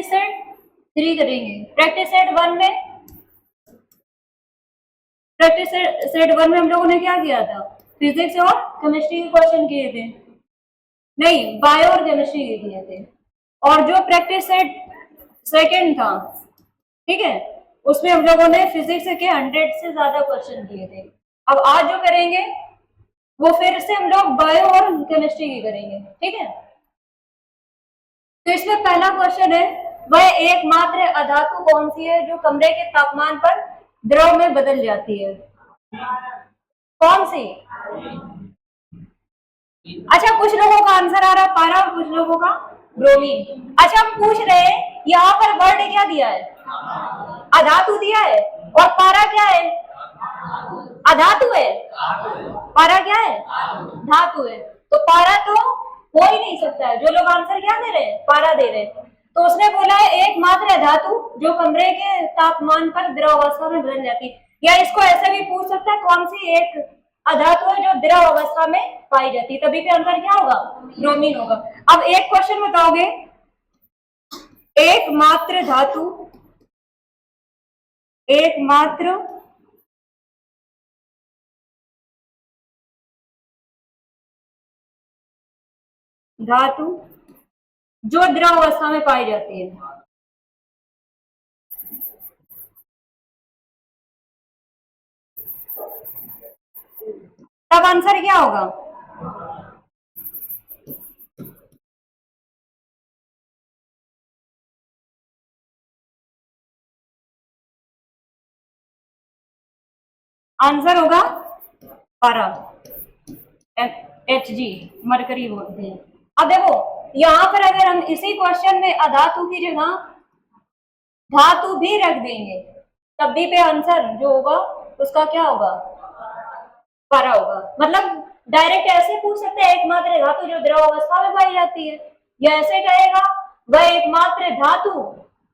Practice set 3 करेंगे। Practice set 1 में हम लोगों ने क्या किया था, फिजिक्स और केमिस्ट्री के क्वेश्चन किए थे, नहीं बायो और केमिस्ट्री के किए थे। और जो प्रैक्टिस सेट सेकंड था, ठीक है, उसमें हम लोगों ने फिजिक्स के 100 से ज्यादा क्वेश्चन किए थे। अब आज जो करेंगे वो फिर से हम लोग बायो और केमिस्ट्री की करेंगे, ठीक है। तो इसमें पहला क्वेश्चन है, वह एकमात्र अधातु कौन सी है जो कमरे के तापमान पर द्रव में बदल जाती है? कौन सी? अच्छा, कुछ लोगों का आंसर आ रहा पारा और कुछ लोगों का ब्रोमीन। अच्छा, हम पूछ रहे हैं यहाँ पर वर्ड क्या दिया है? अधातु दिया है। और पारा क्या है? अधातु है। पारा क्या है? धातु है। तो पारा तो हो ही नहीं सकता है। जो लोग आंसर क्या दे रहे हैं? पारा दे रहे हैं। तो उसने बोला है एकमात्र धातु जो कमरे के तापमान पर द्रव अवस्था में बदल जाती है। या इसको ऐसे भी पूछ सकता है, कौन सी एक अधातु है जो द्रव अवस्था में पाई जाती है? तभी पे आंसर क्या होगा? ब्रोमीन होगा। अब एक क्वेश्चन बताओगे, एकमात्र धातु, एकमात्र धातु जो द्रव अवस्था में पाई जाती है। तब आंसर क्या होगा? आंसर होगा पारा, Hg, मरकरी बोलते हैं। अब देखो यहां पर अगर हम इसी क्वेश्चन में अधातु की जगह धातु भी रख देंगे तब भी पे आंसर जो होगा उसका क्या होगा? पारा होगा। मतलब डायरेक्ट ऐसे पूछ सकते हैं एकमात्र धातु जो द्रव अवस्था में पाई जाती है, या ऐसे कहेगा वह एकमात्र धातु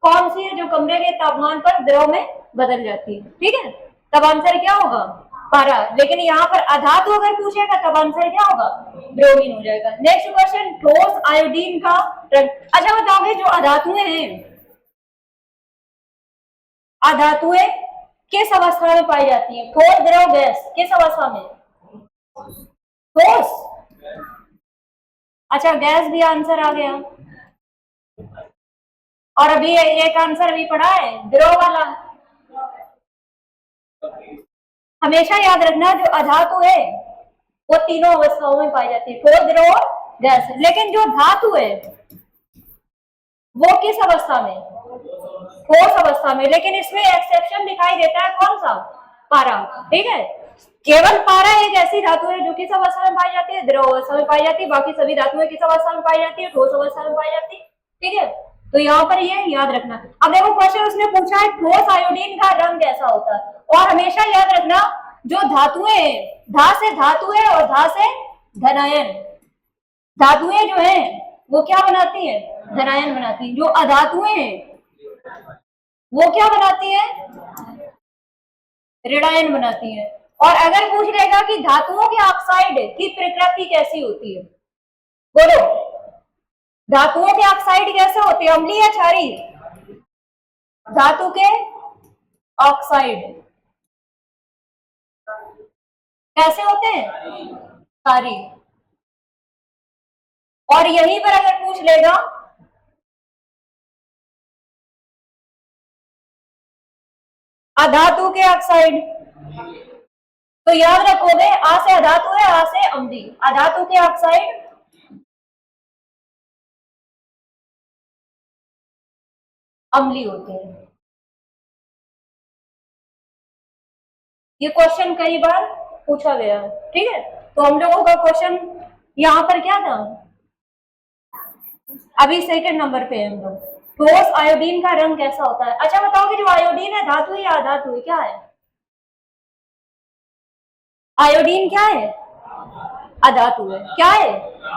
कौन सी है जो कमरे के तापमान पर द्रव में बदल जाती है, ठीक है। तब आंसर क्या होगा? पारा। लेकिन यहाँ पर अधातु अगर पूछेगा तब आंसर क्या होगा? ब्रोमीन हो जाएगा। नेक्स्ट क्वेश्चन, ठोस आयोडीन का रंग। अच्छा बताओगे जो अधातुएं हैं, अधातुएं किस अवस्था में पाई जाती है? ठोस, द्रव, गैस, किस अवस्था में? ठोस। अच्छा, गैस भी आंसर आ गया। और अभी एक आंसर भी पड़ा है द्रव वाला। हमेशा याद रखना जो अधातु है वो तीनों अवस्थाओं में पाई जाती है, ठोस, द्रव और गैस। लेकिन जो धातु है वो किस अवस्था में? ठोस अवस्था में। लेकिन इसमें एक्सेप्शन दिखाई देता है, कौन सा? पारा, ठीक है। केवल पारा एक ऐसी धातु है जो किस अवस्था में पाई जाती है? द्रव अवस्था में पाई जाती है। बाकी सभी धातुएं किस अवस्था में पाई जाती है? ठोस अवस्था में पाई जाती है, ठीक है। तो यहाँ पर ये याद रखना। अब देखो क्वेश्चन उसने पूछा है ठोस आयोडीन का रंग कैसा होता है। और हमेशा याद रखना जो धातुएं, धा से धातु है और धा से धनायन, धातुएं जो है वो क्या बनाती है? धनायन बनाती है। जो अधातुएं हैं वो क्या बनाती है? ऋणायन बनाती है। और अगर पूछ लेगा कि धातुओं के ऑक्साइड की प्रकृति कैसी होती है, बोलो धातुओं के ऑक्साइड कैसे होते हैं? अम्लीय या क्षारीय? धातु के ऑक्साइड कैसे होते हैं? क्षारीय। और यहीं पर अगर पूछ लेगा अधातु के ऑक्साइड, तो याद रखोगे आ से अधातु है, आ से अम्लीय। अधातु के ऑक्साइड अम्लीय होते हैं। ये क्वेश्चन कई बार पूछा गया है, ठीक है। तो हम लोगों का क्वेश्चन यहाँ पर क्या था? अभी सेकंड नंबर पे हम लोग, ठोस आयोडीन का रंग कैसा होता है। अच्छा बताओ कि जो आयोडीन है धातु है या अधातु है? क्या है आयोडीन? क्या है? अधातु है। क्या है?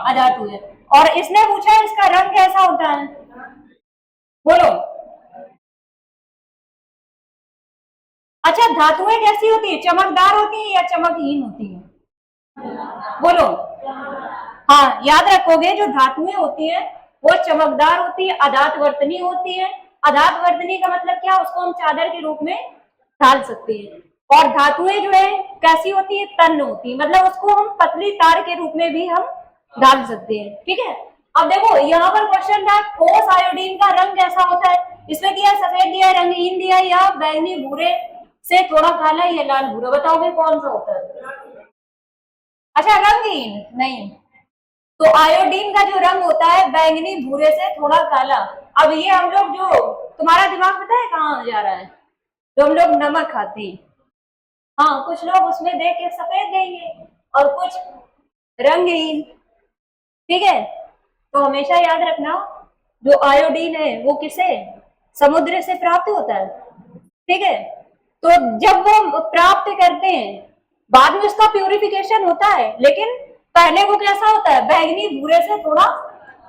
अधातु है। और इसने पूछा है इसका रंग कैसा होता है, बोलो। अच्छा, धातुएं कैसी होती है? चमकदार होती है या चमकहीन होती है? बोलो। हाँ, याद रखोगे जो धातुएं होती है वो चमकदार होती है, अधात वर्तनी होती है। अधात वर्तनी का मतलब क्या, उसको हम चादर के रूप में डाल सकते हैं। और धातुएं जो है कैसी होती है, तन्य होती है, मतलब उसको हम पतली तार के रूप में भी हम डाल सकते हैं। ठीक है, अब देखो यहाँ पर क्वेश्चन था ठोस आयोडीन का रंग कैसा होता है, इसमें दिया सफेद दिया, रंगहीन दिया, या बैंगनी भूरे से थोड़ा काला, या लाल भूरा, बताओगे कौन सा होता है। अच्छा रंगहीन नहीं, तो आयोडीन का जो रंग होता है बैंगनी भूरे से थोड़ा काला। अब ये हम लोग जो, तुम्हारा दिमाग पता है कहाँ जा रहा है, जो हम लोग नमक खाते हैं, हाँ कुछ लोग उसमें देख के सफेद देंगे और कुछ रंगहीन। ठीक है, तो हमेशा याद रखना जो आयोडीन है वो किसे, समुद्र से प्राप्त होता है। ठीक है, तो जब वो प्राप्त करते हैं बाद में उसका प्यूरिफिकेशन होता है, लेकिन पहले वो कैसा होता है, बैंगनी भूरे से थोड़ा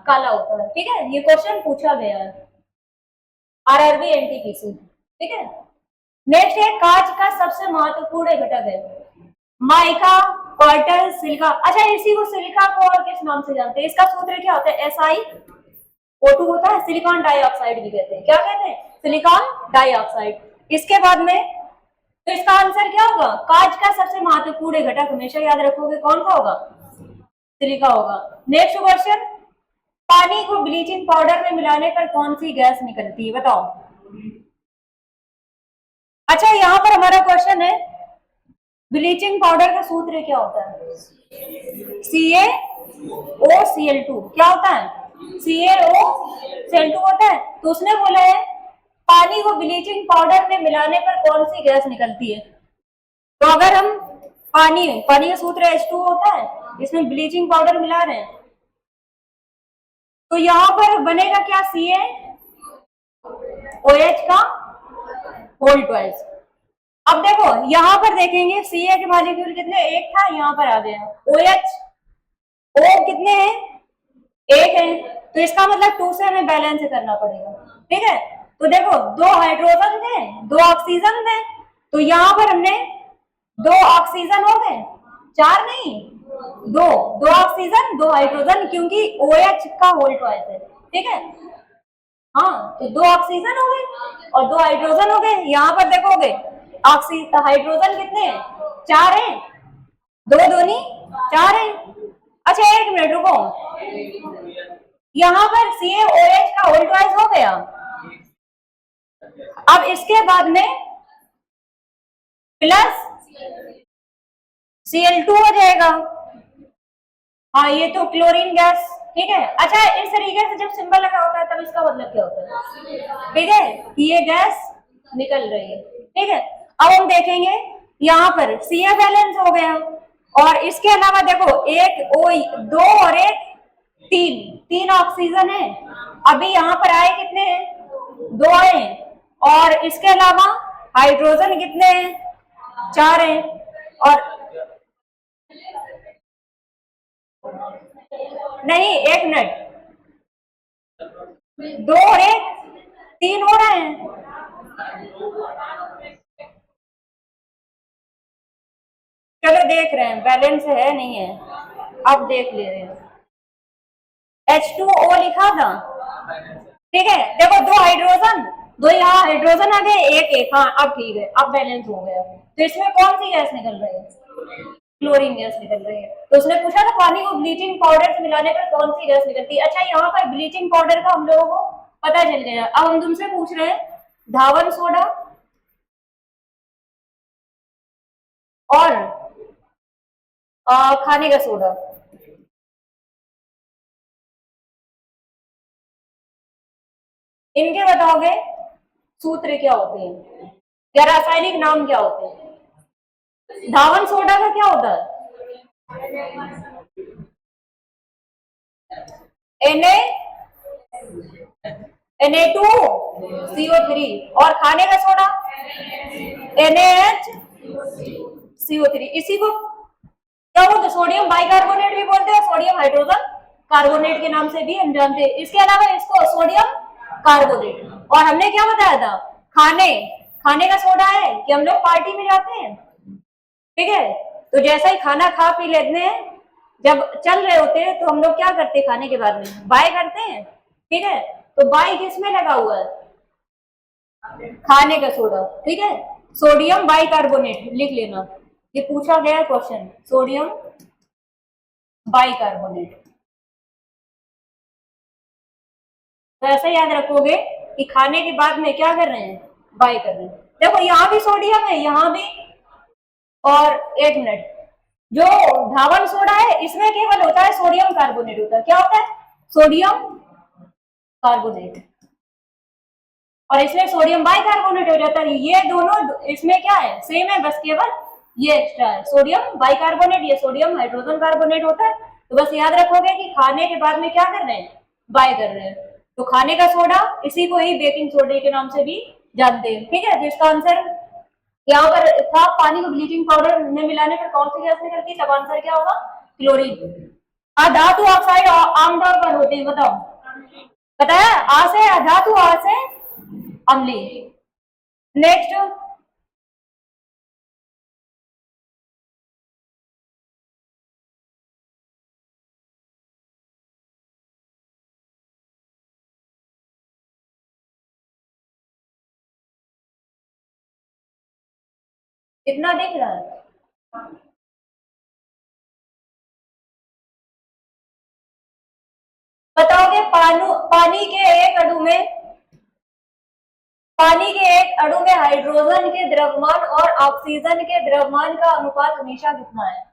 काला होता है। ठीक है, ये क्वेश्चन पूछा गया है आरआरबी एनटीपीसी। ठीक है, नेक्स्ट है कांच का सबसे महत्वपूर्ण घटक है, माइका, क्वार्टर, सिलिका। अच्छा इसी को सिलिका को और किस नाम से जानते हैं, इसका सूत्र क्या होता है, SiO2 होता है, सिलिकॉन डाइऑक्साइड भी कहते हैं। क्या कहते हैं, सिलिकॉन डाइऑक्साइड। इसके बाद में तो इसका आंसर क्या होगा, कांच का सबसे महत्वपूर्ण घटक हमेशा याद रखोगे कौन सा होगा, सिलिका होगा। नेक्स्ट क्वेश्चन, पानी को ब्लीचिंग पाउडर में मिलाने पर कौन सी गैस निकलती है, बताओ। अच्छा यहाँ पर हमारा क्वेश्चन है ब्लीचिंग पाउडर का सूत्र क्या होता है, CaOCl2। क्या होता है, CaOCl2 होता है। तो उसने बोला है पानी को ब्लीचिंग पाउडर में मिलाने पर कौन सी गैस निकलती है। तो अगर हम पानी का सूत्र H2 होता है, इसमें ब्लीचिंग पाउडर मिला रहे हैं, तो यहां पर बनेगा क्या, CaOH का होल ट्वाइस। अब देखो यहां पर देखेंगे Ca के मॉलिक्यूल कितने, एक था, यहां पर आ गया OH, O कितने हैं, एक है, तो इसका मतलब 2 से हमें बैलेंस करना पड़ेगा। ठीक है, तो देखो 2 हाइड्रोजन थे 2 ऑक्सीजन थे, तो यहां पर हमने 2 ऑक्सीजन हो गए, 4 नहीं 2 ऑक्सीजन 2 हाइड्रोजन, क्योंकि OH का होल ट्वाइस है। ठीक है, हाँ तो 2 ऑक्सीजन हो गए और 2 हाइड्रोजन हो गए। यहाँ पर देखोगे हाइड्रोजन कितने हैं, 4 हैं, 2 दूनी 4 है। अच्छा एक मिनट रुको, यहाँ पर CaOH का होल ट्वाइस हो गया। अब इसके बाद में प्लस Cl2 हो जाएगा, हाँ ये तो क्लोरीन गैस। ठीक है, अच्छा इस तरीके से जब सिंबल लगा होता है तब इसका मतलब क्या होता है, ठीक है कि ये गैस निकल रही है। ठीक है, अब हम देखेंगे यहाँ पर Ca बैलेंस हो गया, और इसके अलावा देखो एक O 2 और एक 3 ऑक्सीजन है। अभी यहाँ पर आए कितने हैं, 2 आए, और इसके अलावा हाइड्रोजन कितने हैं, 4 हैं, और नहीं एक मिनट, 2 और 1 3 हो रहे हैं। चलो देख रहे हैं बैलेंस है नहीं है, अब देख ले रहे हैं। H2O लिखा था, ठीक है, देखो 2 हाइड्रोजन 2 यहाँ हाइड्रोजन आ गए, एक हाँ अब ठीक है, अब बैलेंस हो गया। तो इसमें कौन सी गैस निकल रही है, क्लोरीन गैस निकल रही है। तो उसने पूछा था पानी को ब्लीचिंग पाउडर से मिलाने पर कौन सी गैस निकलती है। अच्छा यहाँ पर ब्लीचिंग पाउडर का हम लोगों को पता चल गया। अब हम तुमसे पूछ रहे हैं धावन सोडा और खाने का सोडा, इनके बताओगे सूत्र क्या होते हैं या रासायनिक नाम क्या होते हैं। धावन सोडा का क्या होता है, Na2CO3, और खाने का सोडा NaHCO3। इसी को क्या बोलते हैं, सोडियम बाइकार्बोनेट भी बोलते हैं, सोडियम हाइड्रोजन कार्बोनेट के नाम से भी हम जानते हैं। इसके अलावा इसको सोडियम कार्बोनेट। और हमने क्या बताया था, खाने का सोडा है कि हम लोग पार्टी में जाते हैं, ठीक है, तो जैसा ही खाना खा पी लेते हैं, जब चल रहे होते हैं तो हम लोग क्या करते हैं, खाने के बाद में बाय करते हैं, ठीक है। तो बाई किसमें लगा हुआ है? खाने का सोडा, ठीक है। सोडियम बाइकार्बोनेट लिख लेना, ये पूछा गया क्वेश्चन, सोडियम बाइकार्बोनेट। तो ऐसा याद रखोगे कि खाने के बाद में क्या कर रहे हैं, बाई कर रहे हैं। देखो यहाँ भी सोडियम है, यहाँ भी, और एक मिनट, जो धावन सोडा है इसमें केवल होता है सोडियम कार्बोनेट होता है, क्या होता है, सोडियम कार्बोनेट, और इसमें सोडियम बाइकार्बोनेट हो जाता है। ये दोनों इसमें क्या है, सेम है, बस केवल ये एक्स्ट्रा है, सोडियम बाइकार्बोनेट, ये सोडियम हाइड्रोजन कार्बोनेट होता है। तो बस याद रखोगे कि खाने के बाद में क्या कर रहे हैं, बाय कर रहे हैं। तो खाने का सोडा, इसी को ही बेकिंग सोडा के नाम से भी जानते हैं, ठीक है। तो इसका आंसर यहाँ पर था, पानी को ब्लीचिंग पाउडर में मिलाने पर कौन सी गैस निकलती है, तब आंसर क्या होगा, क्लोरीन। धातु ऑक्साइड आमतौर पर होते हैं, बताओ, पता है, आ से धातु, आ से अम्लीय। नेक्स्ट, कितना दिख रहा है, बताओगे पानी के एक अणु में, पानी के एक अणु में हाइड्रोजन के द्रव्यमान और ऑक्सीजन के द्रव्यमान का अनुपात हमेशा कितना है।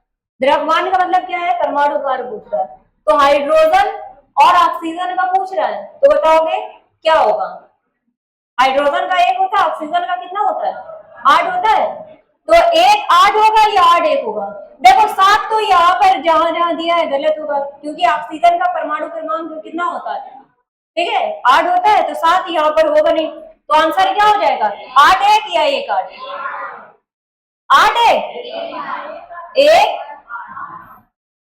द्रव्यमान का मतलब क्या है, परमाणु भार पूछ रहा है, तो हाइड्रोजन और ऑक्सीजन का पूछ रहा है, तो बताओगे क्या होगा। हाइड्रोजन का एक होता है, ऑक्सीजन का कितना होता है, 8 होता है, तो एक 8 होगा या 8 1 होगा। देखो 7 तो यहाँ पर जहां जहां दिया है गलत होगा, क्योंकि ऑक्सीजन का परमाणु क्रमांक कितना होता है, ठीक है, 8 होता है, तो 7 यहाँ पर होगा नहीं, तो आंसर क्या हो जाएगा, 8 1 या 1 8, 8 1 1,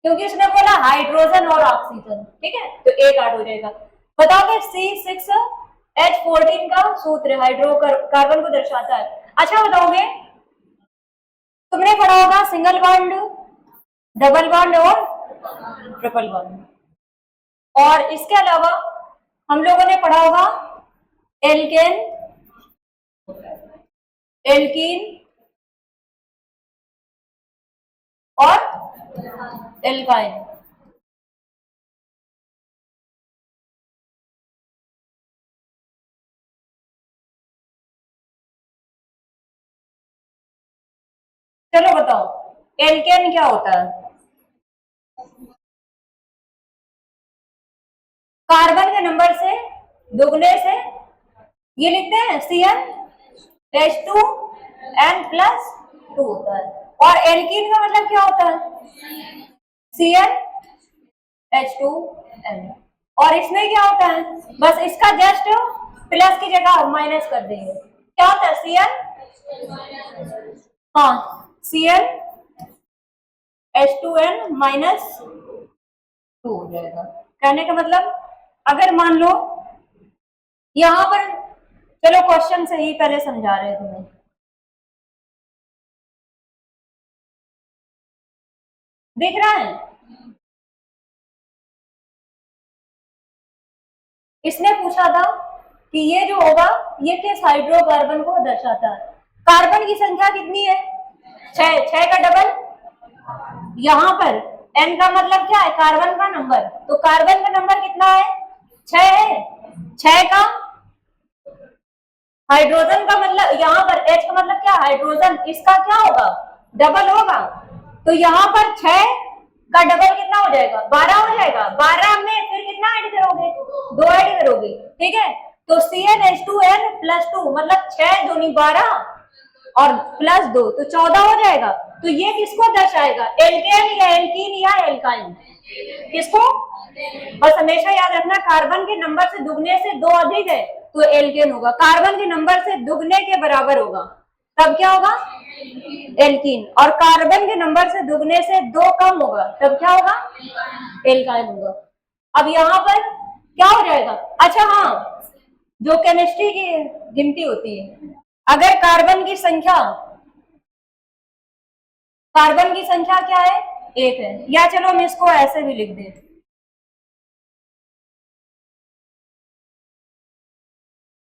क्योंकि उसने बोला हाइड्रोजन और ऑक्सीजन, ठीक है, तो 1 8 हो जाएगा। बताओगे C6H14 का सूत्र हाइड्रोकार्बन को दर्शाता है। अच्छा बताओगे, तुमने पढ़ा होगा सिंगल बॉन्ड, डबल बॉन्ड और ट्रिपल बॉन्ड, और इसके अलावा हम लोगों ने पढ़ा होगा एल्केन, एल्कीन और एल्काइन। चलो बताओ एल्केन क्या होता है। कार्बन के नंबर से दुगने से ये लिखते हैं CnH2n+2 होता है, और एल्कीन का मतलब क्या होता है, CnH2n, और इसमें क्या होता है, बस इसका जस्ट प्लस की जगह माइनस कर देंगे, क्या होता है Cn, हाँ CnH2n-2 हो जाएगा। कहने का मतलब, अगर मान लो यहां पर, चलो क्वेश्चन से ही पहले समझा रहे हैं तुम्हें, दिख रहा है, इसने पूछा था कि ये जो होगा ये किस हाइड्रोकार्बन को दर्शाता है। कार्बन की संख्या कितनी है, 6, 6 का डबल, यहां पर n का मतलब क्या है, कार्बन का नंबर, तो कार्बन का नंबर कितना है, 6 है, 6 का हाइड्रोजन का मतलब, यहाँ पर H का मतलब क्या, हाइड्रोजन, इसका क्या होगा, डबल होगा, तो यहाँ पर 6 का डबल कितना हो जाएगा, 12 हो जाएगा, 12 में फिर कितना ऐड करोगे, 2 ऐड करोगे, ठीक है, तो CnH2n+2 मतलब 6 दूनी 12 और +2 तो 14 हो जाएगा। तो ये किसको दर्शाएगा, एल्केन या एल्कीन या एल्काइन, किसको, बस हमेशा याद रखना, कार्बन के नंबर से दुगने से 2 अधिक है तो एल्केन होगा, कार्बन के नंबर से दुगने के बराबर होगा तब क्या होगा, एल्कीन, और कार्बन के नंबर से दुगने से 2 कम होगा तब क्या होगा, एल्काइन होगा। अब यहाँ पर क्या हो जाएगा, अच्छा हाँ, जो केमिस्ट्री की गिनती होती है, अगर कार्बन की संख्या क्या है, 1 है, या चलो हम इसको ऐसे भी लिख दें,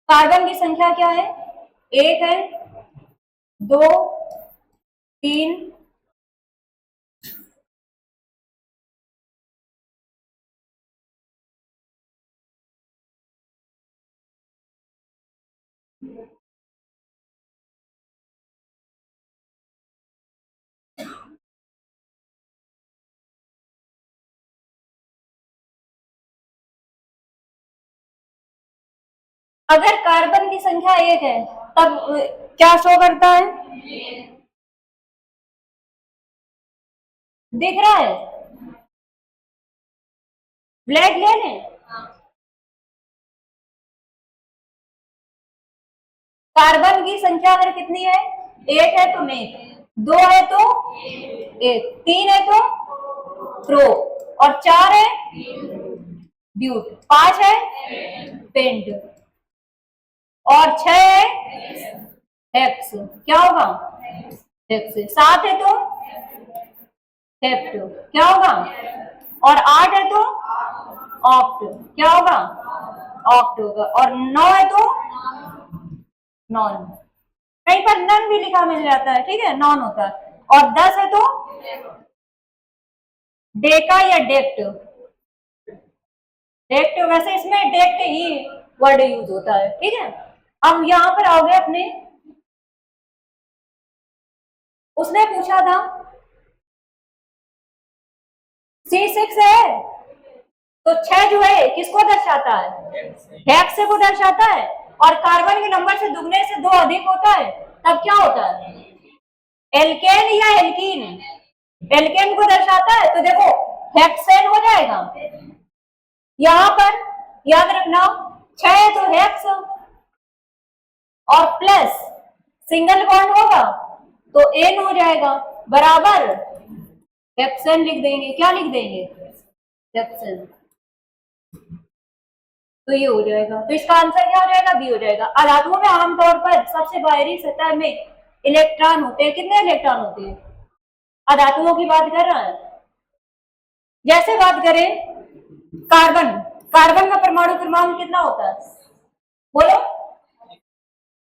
कार्बन की संख्या क्या है? 1 है, 2, 3, अगर कार्बन की संख्या 1 है तब क्या शो करता है? दिख रहा है? ब्लैक ले लें? कार्बन की संख्या अगर कितनी है? 1 है तो मेथ, 2 है तो एक, 3 है तो प्रो, और 4 है ब्यूट, 5 है पेंट, और 6 है हेप्स। क्या होगा? हेप्स। 7 है तो हेप्ट। क्या होगा? और 8 है तो ऑक्ट। क्या होगा? ऑक्ट होगा। और 9 है तो नॉन। कहीं पर नन भी लिखा मिल जाता है, ठीक है, नॉन होता है। और 10 है तो डेका या डेक्ट। डेक्ट, वैसे इसमें डेक्ट ही वर्ड यूज होता है, ठीक है। अब यहां पर आओगे अपने, उसने पूछा था C6 है तो 6 जो है किसको दर्शाता है? हेक्स को दर्शाता है। और कार्बन के नंबर से दुगने से 2 अधिक होता है तब क्या होता है? एल्केन या एल्कीन? एल्केन को दर्शाता है तो देखो हेक्सेन हो जाएगा। यहां पर याद रखना 6 है तो हेक्स, और प्लस सिंगल बॉन्ड होगा तो एन हो जाएगा, बराबर हेक्सेन लिख देंगे। क्या लिख देंगे? हेक्सेन। तो ये हो जाएगा, तो इसका आंसर क्या हो जाएगा? बी हो जाएगा। अधातुओं में आमतौर पर सबसे बाहरी सतह में इलेक्ट्रॉन होते हैं। कितने इलेक्ट्रॉन होते हैं? अधातुओं की बात कर रहा है। जैसे बात करें कार्बन, कार्बन का परमाणु क्रमांक कितना होता है? बोलो।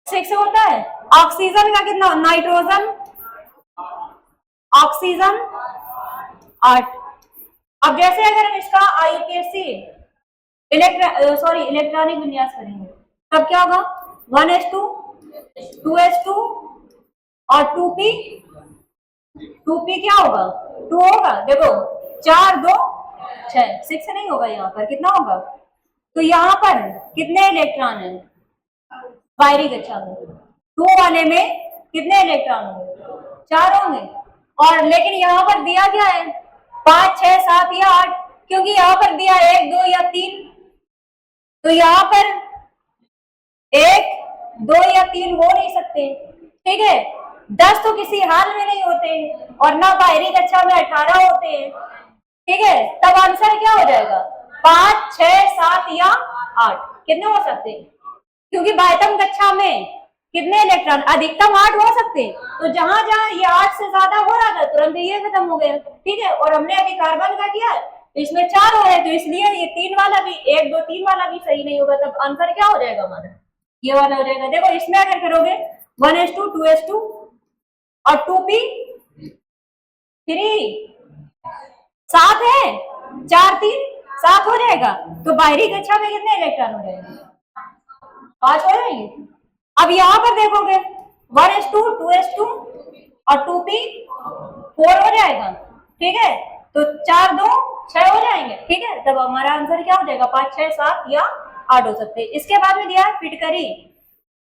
6 होता है। ऑक्सीजन का कितना? Nitrogen, oxygen 8। अब जैसे अगर हम इसका आईयूपीएसी इलेक्ट्रॉनिक विन्यास करेंगे तब क्या होगा? 1s2, 2s2 और 2p। 2p क्या होगा? 2 होगा। देखो 4, 2, 6, 6 नहीं होगा। यहाँ पर कितना होगा? तो यहाँ पर कितने इलेक्ट्रॉन है बाहरी कक्षा में? 2 वाले में कितने इलेक्ट्रॉन होंगे? 4 होंगे। और लेकिन यहाँ पर दिया क्या है? 5, 6, 7 या 8, क्योंकि यहाँ पर दिया 1, 2 या 3। तो यहाँ पर 1, 2 या 3 हो नहीं सकते, ठीक है। 10 तो किसी हाल में नहीं होते, और ना बाहरी कक्षा में 18 होते हैं, ठीक है। तब आंसर क्या हो जाएगा? 5, 6, 7 या 8 कितने हो सकते हैं? क्योंकि बाह्यतम कक्षा में कितने इलेक्ट्रॉन? अधिकतम 8 हो सकते हैं। तो जहां जहां ये 8 से ज्यादा हो रहा था तुरंत ये खत्म हो गया, ठीक है। और हमने अभी कार्बन का किया है तो इसमें 4 हो रहे हैं, तो इसलिए ये 3 वाला भी, 1, 2, 3 वाला भी सही नहीं होगा। तब आंसर क्या हो जाएगा हमारा? ये वाला हो जाएगा। देखो इसमें अगर करोगे 1s2, 2s2 और 2p 3, 7 है, 4, 3, 7 हो जाएगा। तो बाहरी कक्षा में कितने इलेक्ट्रॉन हो जाएंगे? 5 हो जाएंगे। अब यहाँ पर देखोगे 1s2, 2s2 और 2p 4 हो जाएगा, ठीक है। तो 4, 2, 6 हो जाएंगे, ठीक है। तब हमारा आंसर क्या हो जाएगा? 5, 6, 7 या 8 हो सकते हैं। इसके बाद में दिया फिटकरी,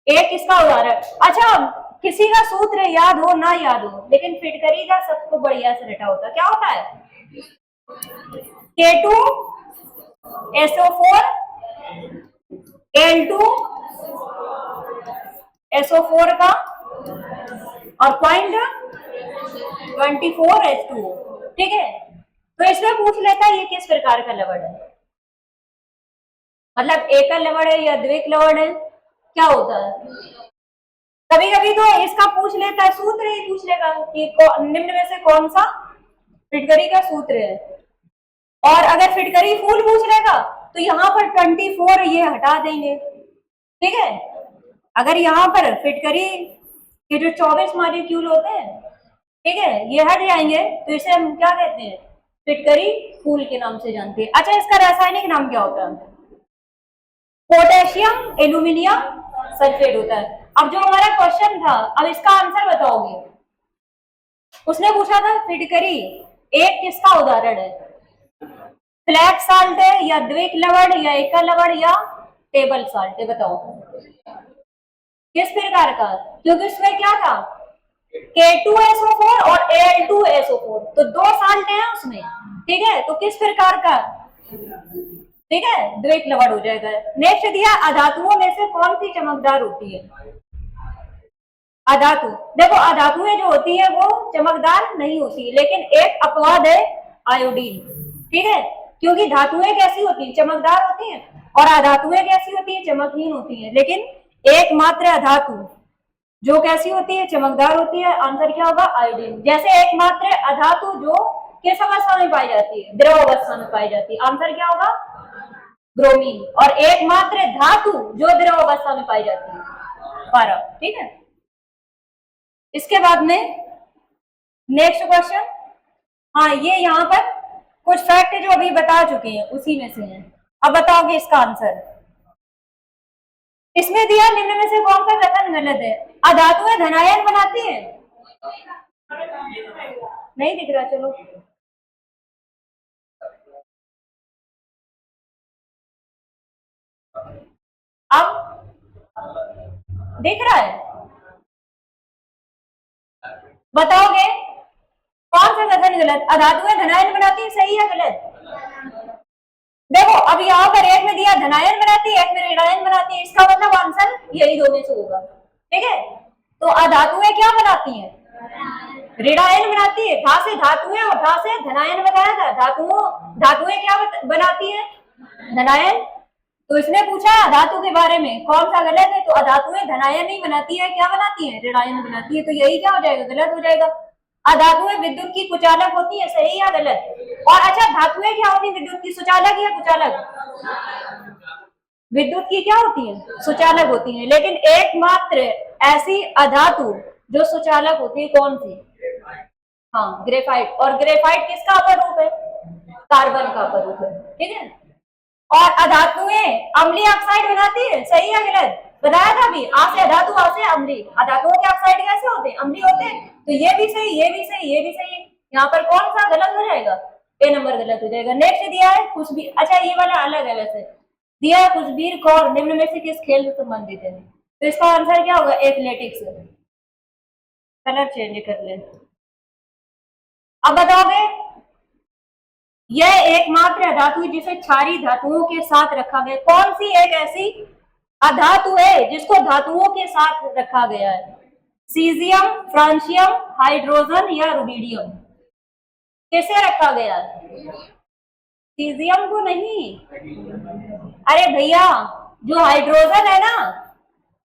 एक इसका उदाहरण। अच्छा, किसी का सूत्र याद हो ना याद हो, लेकिन फिटकरी का सबको बढ़िया से रटा होता। क्या होता है? K2 SO4 L2 SO4 का और 0.24 H2O, ठीक है। तो इसमें पूछ लेता है ये किस प्रकार का लवण है, मतलब एकल लवण है या द्विक लवण है, क्या होता है। कभी कभी तो इसका पूछ लेता है, सूत्र ही पूछ लेगा कि निम्न में से कौन सा फिटकरी का सूत्र है। और अगर फिटकरी फूल पूछ लेगा तो यहाँ पर 24 ये हटा देंगे, ठीक है। अगर यहाँ पर फिटकरी के जो 24 मॉलिक्यूल होते हैं, ठीक है, ये हट जाएंगे तो इसे हम क्या कहते हैं, फिटकरी फूल के नाम से जानते हैं। अच्छा, इसका रासायनिक नाम क्या होता है? पोटेशियम एल्यूमिनियम सल्फेट होता है। अब जो हमारा क्वेश्चन था, अब इसका आंसर बताओगे। उसने पूछा था फिटकरी एक किसका उदाहरण है? फ्लैग साल्ट है, या द्विक लवण, या एकल लवण, या टेबल साल्ट है? बताओ किस प्रकार का? क्योंकि उसमें क्या था, K2SO4 और Al2SO4, तो दो साल्ट हैं उसमें, ठीक है, तो किस प्रकार का, ठीक है, द्विक लवण हो जाएगा। नेक्स्ट दिया, अधातुओं में से कौन सी चमकदार होती है? अधातु, देखो अधातुएं जो होती है वो चमकदार नहीं होती, लेकिन एक अपवाद है आयोडीन, ठीक है, क्योंकि धातुएं कैसी होती है, चमकदार होती हैं, और अधातुएं कैसी होती है, चमकहीन होती हैं। लेकिन एकमात्र अधातु जो कैसी होती है, चमकदार होती है। आंसर क्या होगा, आयोडीन। जैसे एकमात्र अधातु जो किस अवस्था में पाई जाती है, द्रव अवस्था में पाई जाती है, आंसर क्या होगा, ब्रोमीन। और एकमात्र धातु जो द्रव अवस्था में पाई जाती है, पारा, ठीक है। इसके बाद में नेक्स्ट क्वेश्चन, हाँ ये यहाँ पर कुछ फैक्ट जो अभी बता चुके हैं उसी में से हैं। अब बताओगे इसका आंसर। इसमें दिया निम्न में से कौन सा कथन गलत है? अधातुएं धनायन बनाती हैं? नहीं दिख रहा, चलो अब दिख रहा है, बताओगे कौन सा कथन गलत? अधातुएं धनायन बनाती है, सही है गलत? देखो अब यहाँ पर एक में दिया धनायन बनाती है, एक में ऋणायन बनाती है, इसका मतलब आंसर यही दो में से होगा, ठीक है। तो अधातुएं क्या बनाती हैं, ऋणायन बनाती है। धा से धातुएं और धा से धनायन बताया था। धातुएं क्या बनाती है, धनायन। तो इसने पूछा धातु के बारे में कौन सा गलत है, तो अधातुएं धनायन नहीं बनाती है, क्या बनाती है, ऋणायन बनाती है, तो यही क्या हो जाएगा, गलत हो जाएगा। अधातुएं विद्युत की कुचालक होती है, सही या गलत? और अच्छा, धातुएं क्या होती है, विद्युत की सुचालक या कुचालक? विद्युत की क्या होती है, सुचालक होती है। लेकिन एकमात्र ऐसी अधातु जो सुचालक होती है कौन सी? हाँ, ग्रेफाइट। और ग्रेफाइट किसका अपरूप है, कार्बन का अपरूप है, ठीक है। और अधातुएं अम्लीय ऑक्साइड बनाती है, सही या गलत? बताया था अभी, आ से अधातु, आ से अम्लीय। अधातुओं के ऑक्साइड कैसे होते हैं, अम्लीय होते हैं। तो ये भी सही, ये भी सही, ये भी सही। यहाँ पर कौन सा गलत हो जाएगा, ए नंबर गलत हो जाएगा। नेक्स्ट दिया है कुछ भी, अच्छा ये वाला अलग है वैसे, दिया है कुछबीर कौर निम्न में से किस खेल से संबंधित है? तो इसका आंसर क्या होगा, एथलेटिक्स। कलर चेंज कर ले। अब बताओगे, यह एकमात्र अधातु जिसे क्षारीय धातुओं के साथ रखा गया, कौन सी एक ऐसी अधातु है जिसको धातुओं के साथ रखा गया है? सीजियम, फ्रांसियम, हाइड्रोजन या रुबिडियम? कैसे रखा गया है? सीजियम को नहीं, अरे भैया जो हाइड्रोजन है ना,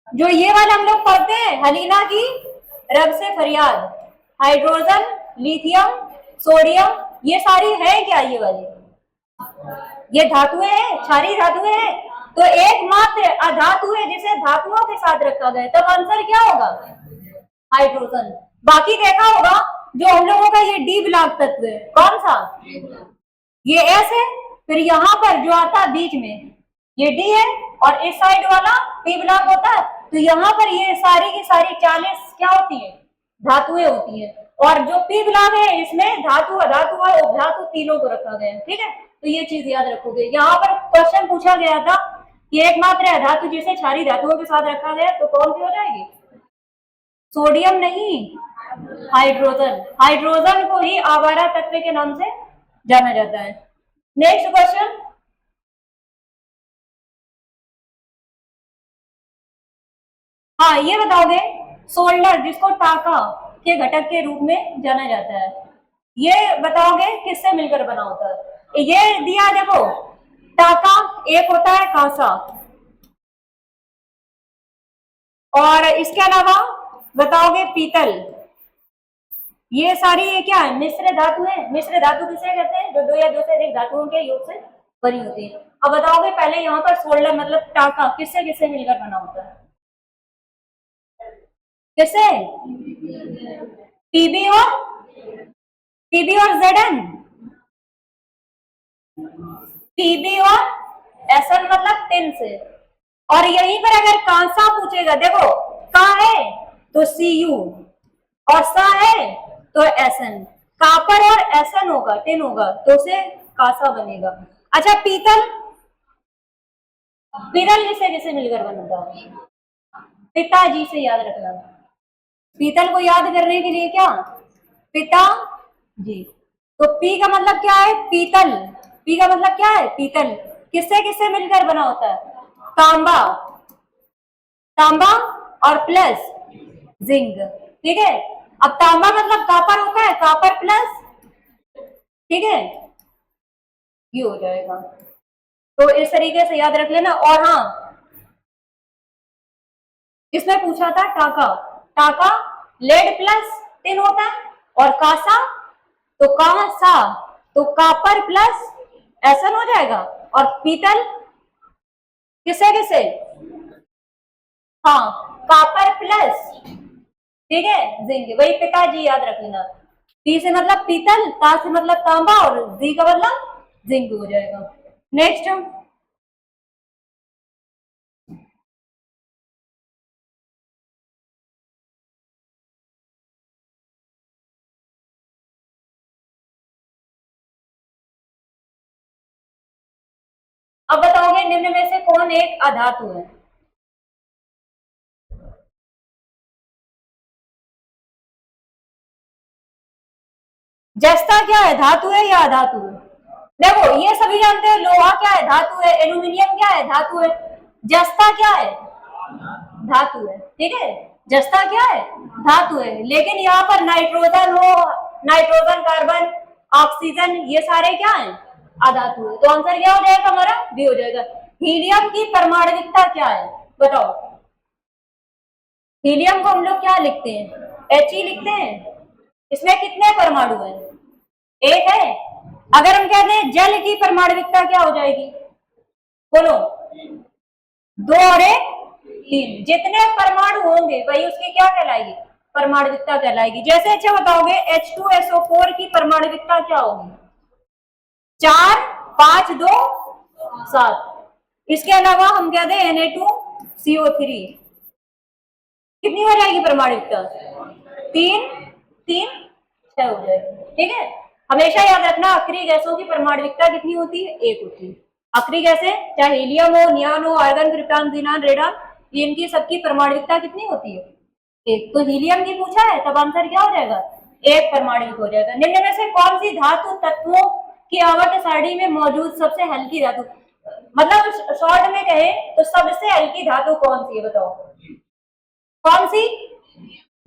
जो ये वाला हम लोग पढ़ते हैं, हलीना की रब से फरियाद, हाइड्रोजन, लिथियम, सोडियम, ये सारी है क्या, ये वाली ये धातुएं हैं, क्षारीय धातुएं हैं। तो एकमात्र अधातु है जिसे धातुओं के साथ रखा गया, तब आंसर क्या होगा, हाइड्रोजन। बाकी देखा होगा जो हम लोगों का ये डी ब्लॉक तत्व है, कौन सा, ये एस है, फिर यहाँ पर जो आता है बीच में ये डी है, और इस साइड वाला पी ब्लॉक होता है। तो यहाँ पर ये सारी की सारी 40 क्या होती है, धातुएं होती है। और जो पी ब्लॉक है इसमें धातु, अधातु और उपधातु तीनों को रखा गया है, ठीक है। तो ये चीज याद रखोगे। यहाँ पर क्वेश्चन पूछा गया था कि एकमात्र अधातु जिसे क्षारीय धातुओं के साथ रखा गया, तो कौन सी हो जाएगी, सोडियम नहीं, हाइड्रोजन। हाइड्रोजन को ही आवारा तत्व के नाम से जाना जाता है। नेक्स्ट क्वेश्चन, हाँ ये बताओगे, सोल्डर जिसको टाका के घटक के रूप में जाना जाता है, ये बताओगे किससे मिलकर बना होता है? ये दिया देखो, टाका एक होता है कांसा, और इसके अलावा बताओगे पीतल। ये सारी ये क्या है, मिश्र धातु है। मिश्र धातु किसे कहते हैं, जो दो या दो से अधिक धातुओं के योग से बनी होती है। अब बताओगे पहले यहाँ पर सोल्डर मतलब टाका किससे किससे मिलकर बना होता है? किससे? पीबी और जेडन, पीबी और एसएन मतलब टिन से। और यहीं पर अगर कांसा पूछेगा, देखो का है तो सीयू और सा है तो एसएन, कापर और एसएन होगा टिन होगा तो उसे कांसा बनेगा। अच्छा पीतल, पीतल किससे किससे मिलकर बनता है? पिताजी से याद रखना। पीतल को याद करने के लिए क्या, पिता जी। तो पी का मतलब क्या है, पीतल, पी का मतलब क्या है पीतल, किससे किससे मिलकर बना होता है? तांबा, तांबा और प्लस जिंक, ठीक है। अब तांबा मतलब कापर होता है, कापर प्लस, ठीक है, ये हो जाएगा। तो इस तरीके से याद रख लेना। और हाँ, इसमें पूछा था टाका, टाका लेड प्लस टिन होता है, और कासा तो कांसा तो कापर प्लस एसन हो जाएगा, और पीतल किसे किसे, हाँ कापर प्लस, ठीक है जिंक, वही पिताजी याद रख लेना। पी से मतलब पीतल, ता से मतलब तांबा, और जी का मतलब जिंक हो जाएगा। नेक्स्ट, अब बताओगे निम्न में से कौन एक अधातु है? जस्ता क्या है, धातु है या अधातु है? देखो ये सभी जानते हैं, लोहा क्या है, धातु है, एल्यूमिनियम क्या है, धातु है। जस्ता क्या है, धातु है, ठीक है। जस्ता क्या है, धातु है। लेकिन यहाँ पर नाइट्रोजन हो, नाइट्रोजन, कार्बन, ऑक्सीजन, ये सारे क्या है, अधातु है। तो आंसर क्या हो जाएगा हमारा, बी हो जाएगा। हीलियम की परमाणविकता क्या है, बताओ। हीलियम को हम लोग क्या लिखते हैं, एच ई लिखते हैं। इसमें कितने परमाणु हैं, एक है। अगर हम कहते हैं जल की परमाणविकता क्या हो जाएगी, बोलो। दो और एक तीन, जितने परमाणु होंगे वही उसकी क्या कहलाएगी, परमाणविकता कहलाएगी। जैसे अच्छा बताओगे H2SO4 की परमाणविकता क्या होगी, 4, 5, 2, 7। इसके अलावा हम कहते हैं Na2CO3, कितनी हो जाएगी परमाणविकता, 3, 3, 6 हो जाएगी, ठीक है। हमेशा याद रखना अक्रिय गैसों की परमाणविकता कितनी होती है, 1 होती है। अक्रिय गैसें चाहे हीलियम हो, नियान हो, आर्गन, क्रिप्टॉन, ज़ीनान, रेडॉन, इनकी सबकी परमाणविकता कितनी होती है, 1। तो हीलियम की पूछा है तब आंसर क्या हो जाएगा, 1 परमाणु हो जाएगा। निम्न में से कौन सी धातु तत्वों की आवर्त सारणी में मौजूद सबसे हल्की धातु, मतलब शॉर्ट में कहे तो सबसे हल्की धातु कौन सी है, बताओ कौन सी,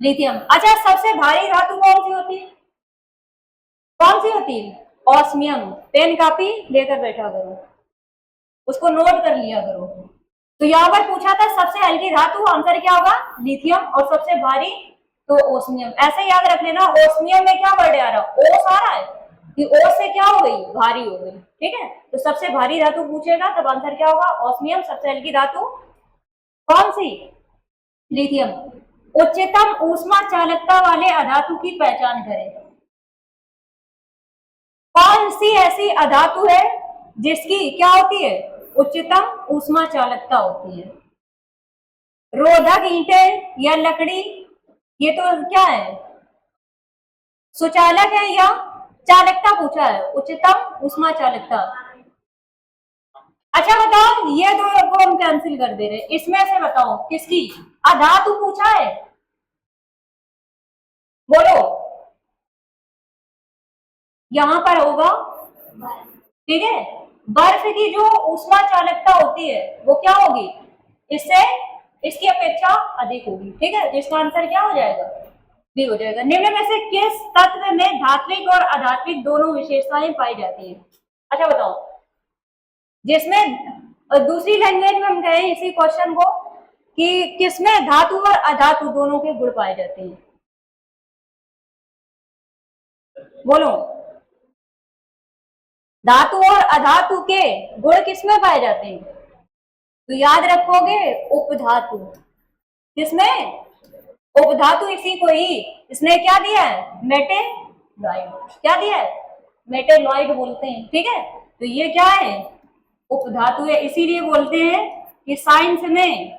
लिथियम। अच्छा सबसे भारी धातु कौन सी होती है, कौन सी होती है, ऑस्मियम। पेन कॉपी लेकर बैठा करो, उसको नोट कर लिया करो। तो यहाँ पर पूछा था सबसे हल्की धातु, आंसर क्या होगा, लिथियम, और सबसे भारी तो ओस्मियम। ऐसे याद रख लेना, ओस्मियम में क्या वर्ड आ रहा है, ओस आ रहा है कि ओस से क्या हो गई, भारी हो गई, ठीक है। तो सबसे भारी धातु पूछेगा तब आंसर क्या होगा, ओस्मियम। सबसे हल्की धातु कौन सी, लिथियम। उच्चतम ऊष्मा चालकता वाले अधातु की पहचान करें। कौन सी ऐसी अधातु है जिसकी क्या होती है, उच्चतम ऊष्मा चालकता होती है। रोधक ईंटें या लकड़ी, ये तो क्या है, सुचालक है या चालकता पूछा है, उच्चतम ऊष्मा चालकता। अच्छा बताओ, ये दो को हम कैंसिल कर दे रहे, इसमें से बताओ किसकी अधातु पूछा है, बोलो। यहां पर होगा, ठीक है। बर्फ की जो ऊष्मा चालकता होती है वो क्या होगी, इससे इसकी अपेक्षा अधिक होगी, ठीक है। तो इसका आंसर क्या हो जाएगा, बी हो जाएगा। निम्न में से किस तत्व में धात्विक और अधात्विक दोनों विशेषताएं पाई जाती है। अच्छा बताओ, जिसमें दूसरी लैंग्वेज में हम कहें इसी क्वेश्चन को कि किसमें धातु और अधातु दोनों के गुण पाए जाते हैं, बोलो। धातु और अधातु के गुण किसमें पाए जाते हैं? तो याद रखोगे उपधातु। किसमें? उपधातु। इसी को ही इसने क्या दिया है? मेटेलॉइड। क्या दिया है? मेटेलॉइड बोलते हैं। ठीक है, तो ये क्या है? उपधातु है। इसीलिए बोलते हैं कि साइंस में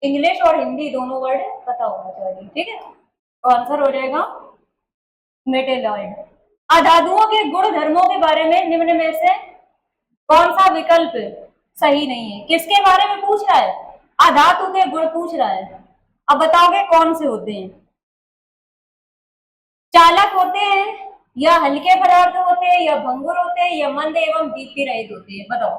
इंग्लिश और हिंदी दोनों वर्ड पता होना चाहिए। ठीक है, तो आंसर हो जाएगा मेटेलॉइड। अधातुओं के गुण धर्मों के बारे में निम्न में से कौन सा विकल्प सही नहीं है? किसके बारे में पूछ रहा है? अधातु के गुण पूछ रहा है। अब बताओगे कौन से होते हैं? चालक होते हैं, या हल्के पदार्थ होते हैं, या भंगुर होते हैं, या मंद एवं दीप्ति रहित होते हैं? बताओ।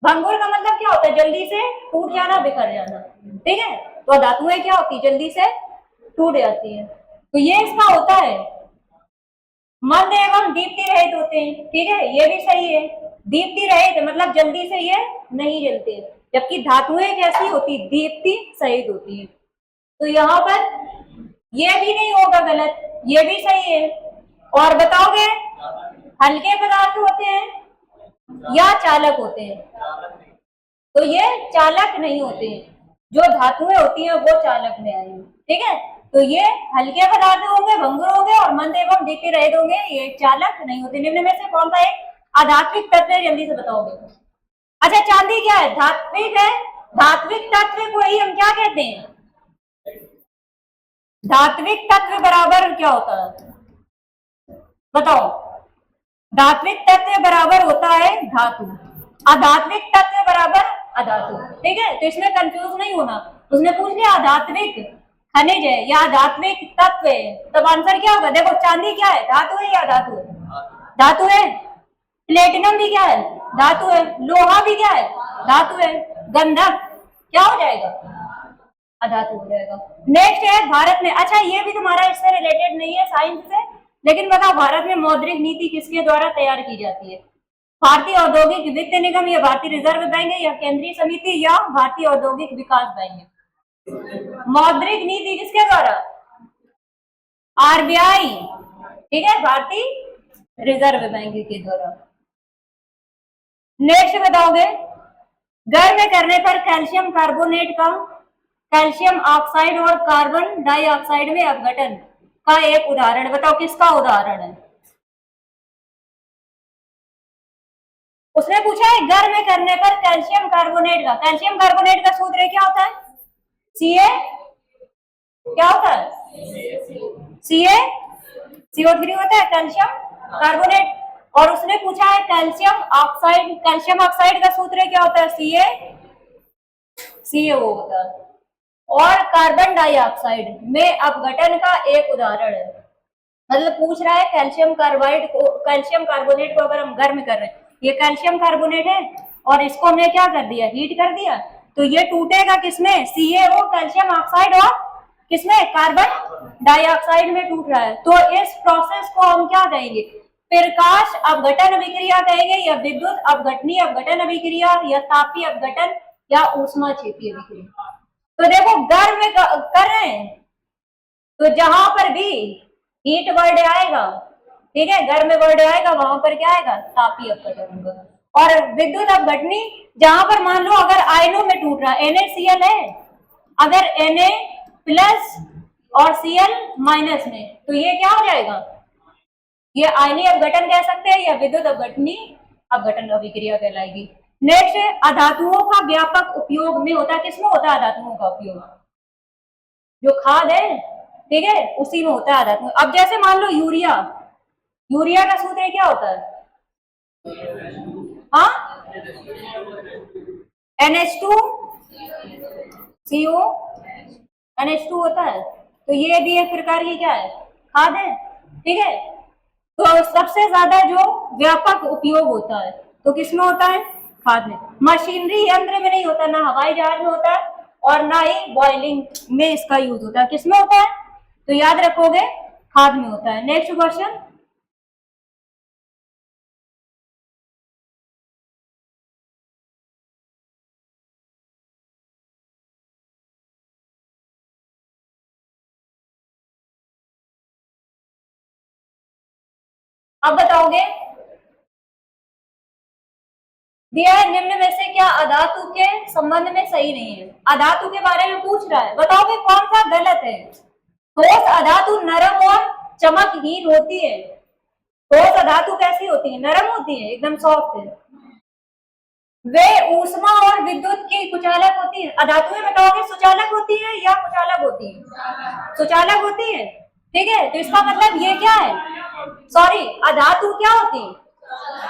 भंगुर का मतलब क्या होता है? जल्दी से टूट जाना, बिखर जाना। ठीक है, तो धातुएं क्या होती है? जल्दी से टूट जाती है। तो ये इसका होता है। मंद एवं दीप्ति रहित होते हैं। ठीक है, ये भी सही है। दीप्ति रहित मतलब जल्दी से ये नहीं जलते, जबकि धातुएं कैसी होती? दीप्ति सहित होती है। तो यहाँ पर ये भी नहीं होगा गलत, ये भी सही है। और बताओगे हल्के पदार्थ होते हैं या चालक होते हैं? तो ये चालक नहीं होते हैं। जो धातुएं होती हैं वो चालक में आएंगी। ठीक है, तो ये हल्के पदार्थ होंगे, भंगुर होंगे और मंद एवं दीप्ति रहित होंगे, ये चालक नहीं होते। निम्न में से कौन सा एक आधात्विक तत्व है? जल्दी से बताओगे। अच्छा, चांदी क्या है? धात्विक है। धात्विक तत्व को ही हम क्या कहते हैं? धात्विक तत्व बराबर क्या होता है? बताओ। धात्विक तत्व बराबर होता है धातु, अधात्विक तत्व बराबर अधातु। ठीक है, तो इसमें कंफ्यूज नहीं होना। उसने पूछ लिया अधात्विक खनिज है या अधात्विक तत्व है, तब आंसर क्या होगा? देखो, चांदी क्या है? धातु है या धातु है? धातु है। प्लेटिनम भी क्या है? धातु है। लोहा भी क्या है? धातु है। गंधक क्या हो जाएगा? अधातु हो जाएगा। नेक्स्ट है भारत में। अच्छा, ये भी तुम्हारा इससे रिलेटेड नहीं है, साइंस से, लेकिन बताओ भारत में मौद्रिक नीति किसके द्वारा तैयार की जाती है? भारतीय औद्योगिक वित्त निगम, या भारतीय रिजर्व बैंक है, या केंद्रीय समिति, या भारतीय औद्योगिक विकास बैंक है? मौद्रिक नीति किसके द्वारा? आरबीआई। ठीक है, भारतीय रिजर्व बैंक के द्वारा। नेक्स्ट बताओगे गर्म करने पर कैल्शियम कार्बोनेट का कैल्शियम ऑक्साइड और कार्बन डाइऑक्साइड में अपघटन का एक उदाहरण बताओ। किसका उदाहरण है? उसने पूछा है गर्म करने पर कैल्शियम कार्बोनेट का। कैल्शियम कार्बोनेट का सूत्र क्या होता है? सीए। क्या होता है? सीए CO3 होता है कैल्शियम कार्बोनेट। और उसने पूछा है कैल्शियम ऑक्साइड, कैल्शियम ऑक्साइड का सूत्र क्या होता है? CaCO होता है। और कार्बन डाइऑक्साइड में अपघटन का एक उदाहरण है। मतलब पूछ रहा है कैल्शियम कार्बाइड को, कैल्शियम कार्बोनेट को अगर हम गर्म कर रहे हैं, ये कैल्शियम कार्बोनेट है और इसको हमने क्या कर दिया? हीट कर दिया, तो ये टूटेगा किसमें? CaO कैल्शियम ऑक्साइड और किसमें? कार्बन डाइऑक्साइड में टूट रहा है। तो इस प्रोसेस को हम क्या कहेंगे? प्रकाश अपघटन अभिक्रिया कहेंगे, या विद्युत अपघटनीय अपघटन अभिक्रिया, या तापीय अपघटन, या ऊष्मा क्षेपीय अभिक्रिया। तो देखो गर्म कर रहे हैं तो जहां पर भी हीट वर्ड आएगा, ठीक है, गर्म वर्ड आएगा, वहां पर क्या आएगा? तापीय अपघटन होगा। और विद्युत अपघटनी जहां पर मान लो अगर आयनों में टूट रहा है, NaCl है, अगर Na प्लस और Cl माइनस में, तो ये क्या हो जाएगा? ये आयनीय अपघटन कह सकते हैं या विद्युत अपघटनी अपघटन अभिक्रिया कहलाएगी। नेक्स्ट, अधातुओं का व्यापक उपयोग में होता है। किसमें होता है अधातुओं का उपयोग? जो खाद है, ठीक है, उसी में होता है अधातु। अब जैसे मान लो यूरिया, यूरिया का सूत्र क्या होता है? हाँ, NH2CO NH2 होता है। तो ये भी एक प्रकार की क्या है? खाद है। ठीक है, तो सबसे ज्यादा जो व्यापक उपयोग होता है तो किसमें होता है? खाद में। मशीनरी यंत्र में नहीं होता, ना हवाई जहाज में होता है और ना ही बॉयलिंग में इसका यूज होता है। किसमें होता है? तो याद रखोगे खाद में होता है। नेक्स्ट क्वेश्चन, अब बताओगे, दिया है निम्न में से क्या अधातु के संबंध में सही नहीं है। अधातु के बारे में पूछ रहा है, बताओगे कौन सा गलत है। ठोस अधातु नरम और चमकहीन होती है। ठोस अधातु कैसी होती है, नरम होती है, एकदम सॉफ्ट है। वे ऊष्मा और विद्युत की कुचालक होती है। अधातुएं बताओगे सुचालक होती है या कुचालक होती है, सुचालक होती है, ठीक है। तो इसका मतलब ये क्या है, सॉरी, अधातु क्या होती है,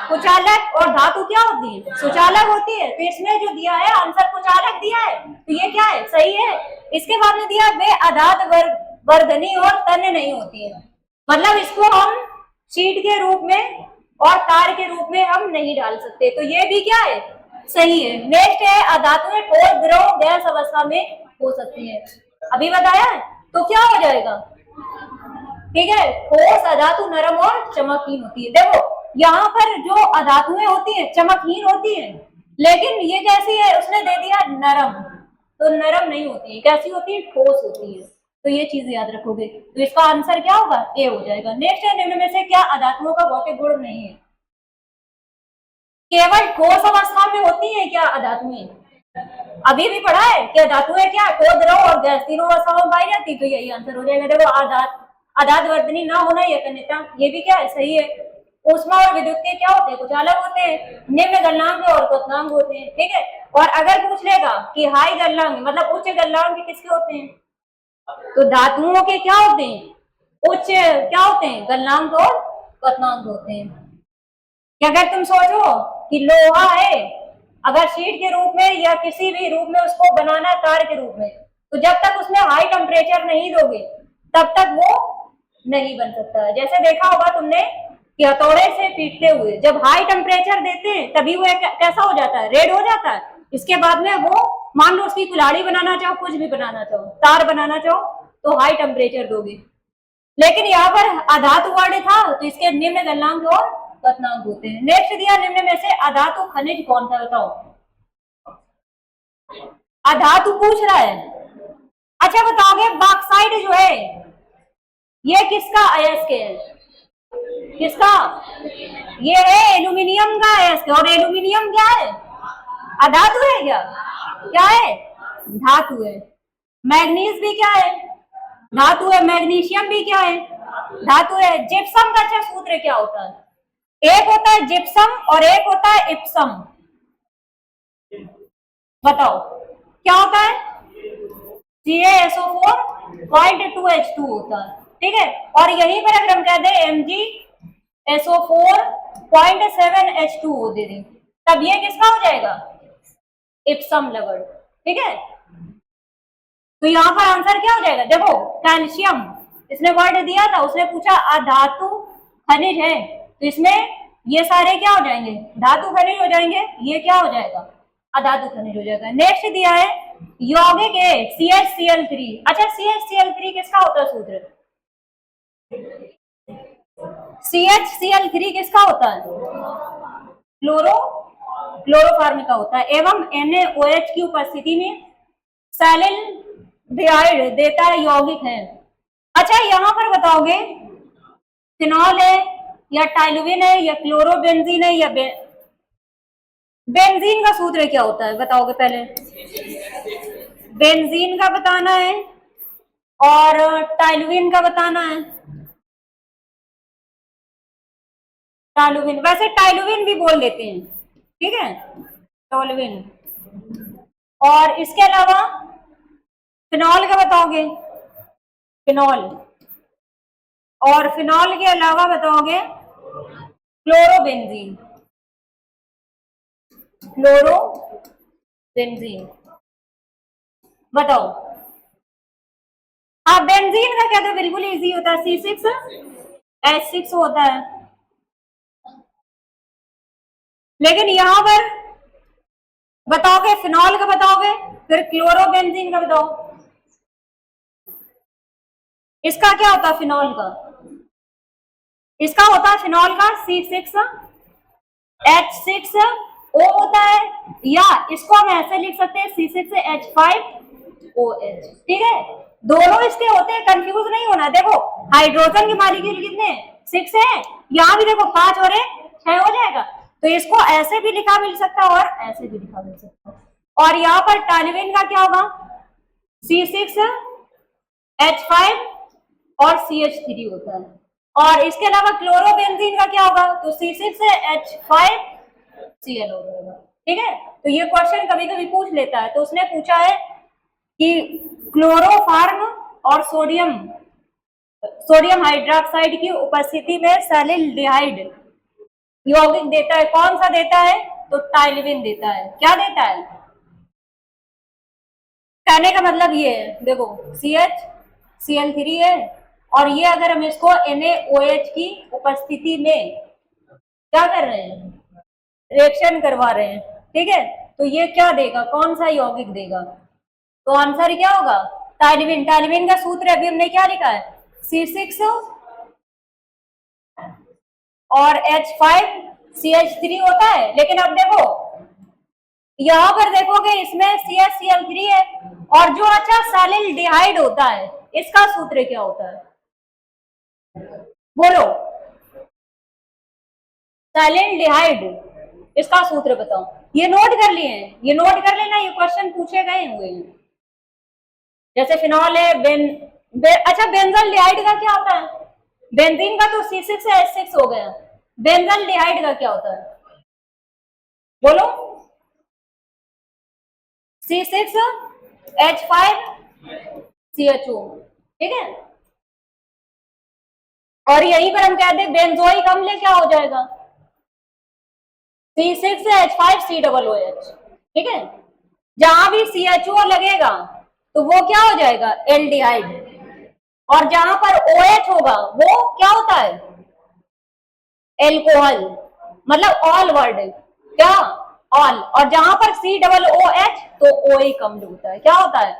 कुचालक, और धातु क्या होती है, सुचालक होती है। तो इसमें जो दिया है आंसर कुचालक दिया है, तो ये क्या है, सही है। इसके बाद में दिया वे अधात वर्धनी और तन्य नहीं होती है, मतलब इसको हम शीट के रूप में और तार के रूप में हम नहीं डाल सकते, तो ये भी क्या है, सही है। नेक्स्ट है अधातुएं ठोस द्रव गैस अवस्था में हो सकती है, अभी बताया है, तो क्या हो जाएगा, ठीक है। ठोस अधातु नरम और चमकहीन होती है। देखो यहाँ पर जो अधातुएं होती है चमकहीन होती है, लेकिन ये कैसी है, उसने दे दिया नरम, तो नरम नहीं होती है, कैसी होती है, ठोस होती है। तो ये चीज याद रखोगे, तो इसका आंसर क्या होगा, ए हो जाएगा। नेक्स्ट है निम्न में से क्या अधातुओं का भौतिक गुण नहीं है। केवल ठोस अवस्था में होती है क्या अधातुएं, अभी भी पढ़ा है कि धातुएं क्या ठोस द्रव और गैस तीनों अवस्थाओं में पाई जाती, तो यही आंसर हो जाएगा। देखो अधात वर्धनी ना होना या तन्यता, ये भी क्या है, सही है। ऊष्मा और विद्युत के क्या होते हैं, कुचालक होते हैं। निम्न गलनांक और क्वथनांक होते हैं, ठीक है। और अगर पूछ लेगा कि हाई गलनांक मतलब उच्च गलनांक किसके होते हैं, तो धातुओं के क्या होते हैं, उच्च क्या होते हैं, गलनांक और क्वथनांक होते हैं। कि अगर तुम सोचो कि लोहा है, अगर शीट के रूप में या किसी भी रूप में उसको बनाना तार के रूप में, तो जब तक उसमें हाई टेम्परेचर नहीं दोगे तब तक वो नहीं बन सकता है। जैसे देखा होगा तुमने कि हथौड़े से पीटते हुए जब हाई टेम्परेचर देते हैं तभी वो कैसा हो जाता है, रेड हो जाता है। इसके बाद में वो मान लो उसकी कुल्हाड़ी बनाना चाहो, कुछ भी बनाना चाहो, तार बनाना चाहो, तो हाई टेम्परेचर दोगे। लेकिन यहाँ पर अधातु वर्ण था तो इसके निम्न गलनांक और क्वथनांक होते हैं। नेक्स्ट दिया निम्न में से अधातु खनिज कौन सा, बताओ। अधातु पूछ रहा है, अच्छा बताओगे बॉक्साइट जो है ये किसका अयस्क है, किसका, ये है एल्यूमिनियम का अयस्क। और एल्यूमिनियम क्या है, अधातु है क्या, क्या है, धातु है। मैग्नीज भी क्या है, धातु है। मैग्नीशियम भी क्या है, धातु है। जिप्सम का अच्छा सूत्र क्या होता है, एक होता है जिप्सम और एक होता है इप्सम, बताओ क्या होता है, CaSO4.2H2 होता है, ठीक है। और यहीं पर अगर हम कह दें MgSO4.7H2 दे दें तब ये किसका हो जाएगा, इप्सम लवण, ठीक है। तो यहाँ पर आंसर क्या हो जाएगा, देखो कैल्शियम, इसने वर्ड दिया था, उसने पूछा अधातु खनिज है, तो इसमें ये सारे क्या हो जाएंगे, धातु खनिज हो जाएंगे, ये क्या हो जाएगा, अधातु खनिज हो जाएगा। नेक्स्ट दिया है यौगिक है CHCl3। अच्छा CHCl3 किसका होता है सूत्र, CHCl3 किसका होता है, क्लोरोफॉर्म का होता है। एवं NaOH की उपस्थिति में सैलिल्डिहाइड देता है यौगिक है। अच्छा यहाँ पर बताओगे फिनॉल है या टाइलुविन है या क्लोरोबेंजीन है या बेंजीन का सूत्र क्या होता है, बताओगे पहले, बेंजीन का बताना है और टाइलुविन का बताना है। टाइलुविन, वैसे टाइलुविन भी बोल देते हैं, ठीक है, टोलुविन। और इसके अलावा फिनॉल का बताओगे, फिनॉल, और फिनॉल के अलावा बताओगे क्लोरोबेंजीन, क्लोरोबेंजीन, बताओ। हाँ बेंजीन का क्या, तो बिल्कुल इजी होता है, C6H6 होता है। लेकिन यहां पर बताओगे फिनॉल का बताओगे, फिर क्लोरोबेंजीन का बताओ, इसका क्या होता है फिनॉल का, इसका होता है फिनॉल का C6H6O होता है, या इसको हम ऐसे लिख सकते हैं C6H5OH, ठीक है। दोनों इसके होते हैं, कंफ्यूज नहीं होना। देखो हाइड्रोजन के मॉलिक्यूल कितने 6 है यहाँ भी देखो 5 और 1 6 हो जाएगा। तो इसको ऐसे भी लिखा मिल सकता है और ऐसे भी लिखा मिल सकता है। और यहाँ पर टॉल्यूइन का क्या होगा, C6H5 और CH3 होता है। और इसके अलावा क्लोरोबेंजीन का क्या होगा, तो C6H5Cl हो जाएगा। ठीक है, तो ये क्वेश्चन कभी कभी पूछ लेता है। तो उसने पूछा है कि क्लोरोफॉर्म और सोडियम हाइड्रोक्साइड की उपस्थिति में सैलिल्डिहाइड यौगिक देता है, कौन सा देता है, तो टाइलिविन देता है। क्या देता है, कहने का मतलब ये है, देखो CH Cl3 है और ये अगर हम इसको NaOH की उपस्थिति में क्या कर रहे हैं, रिएक्शन करवा रहे हैं, ठीक है, तो ये क्या देगा, कौन सा यौगिक देगा, तो आंसर क्या होगा, टाइलिविन। टाइलिविन का सूत्र अभी हमने क्या लिखा है, C6 और H5CH3 होता है। लेकिन अब देखो यहां पर देखोगे इसमें CH Cl3 है और जो अच्छा सैलिल्डिहाइड होता है इसका सूत्र क्या होता है, बोलो, सैलिल्डिहाइड इसका सूत्र बताओ। ये नोट कर लिए हैं, ये नोट कर लेना, ये क्वेश्चन पूछे गए हुए हैं। जैसे फिनॉल है, अच्छा बेंजल्डिहाइड का क्या होता है, बेंजीन का तो C6H6 हो गया, बेंजल्डिहाइड का क्या होता है, बोलो, C6H5CHO, ठीक है। और यहीं पर हम कहते हैं बेंजोइक अम्ल क्या हो जाएगा, C6H5COOH, ठीक है। जहां भी CHO लगेगा तो वो क्या हो जाएगा, एल्डिहाइड, और जहां पर OH होगा वो क्या होता है, एल्कोहल, मतलब ऑल वर्ड क्या, ऑल। और जहां पर COOH तो ओइक अम्ल होता है, क्या होता है,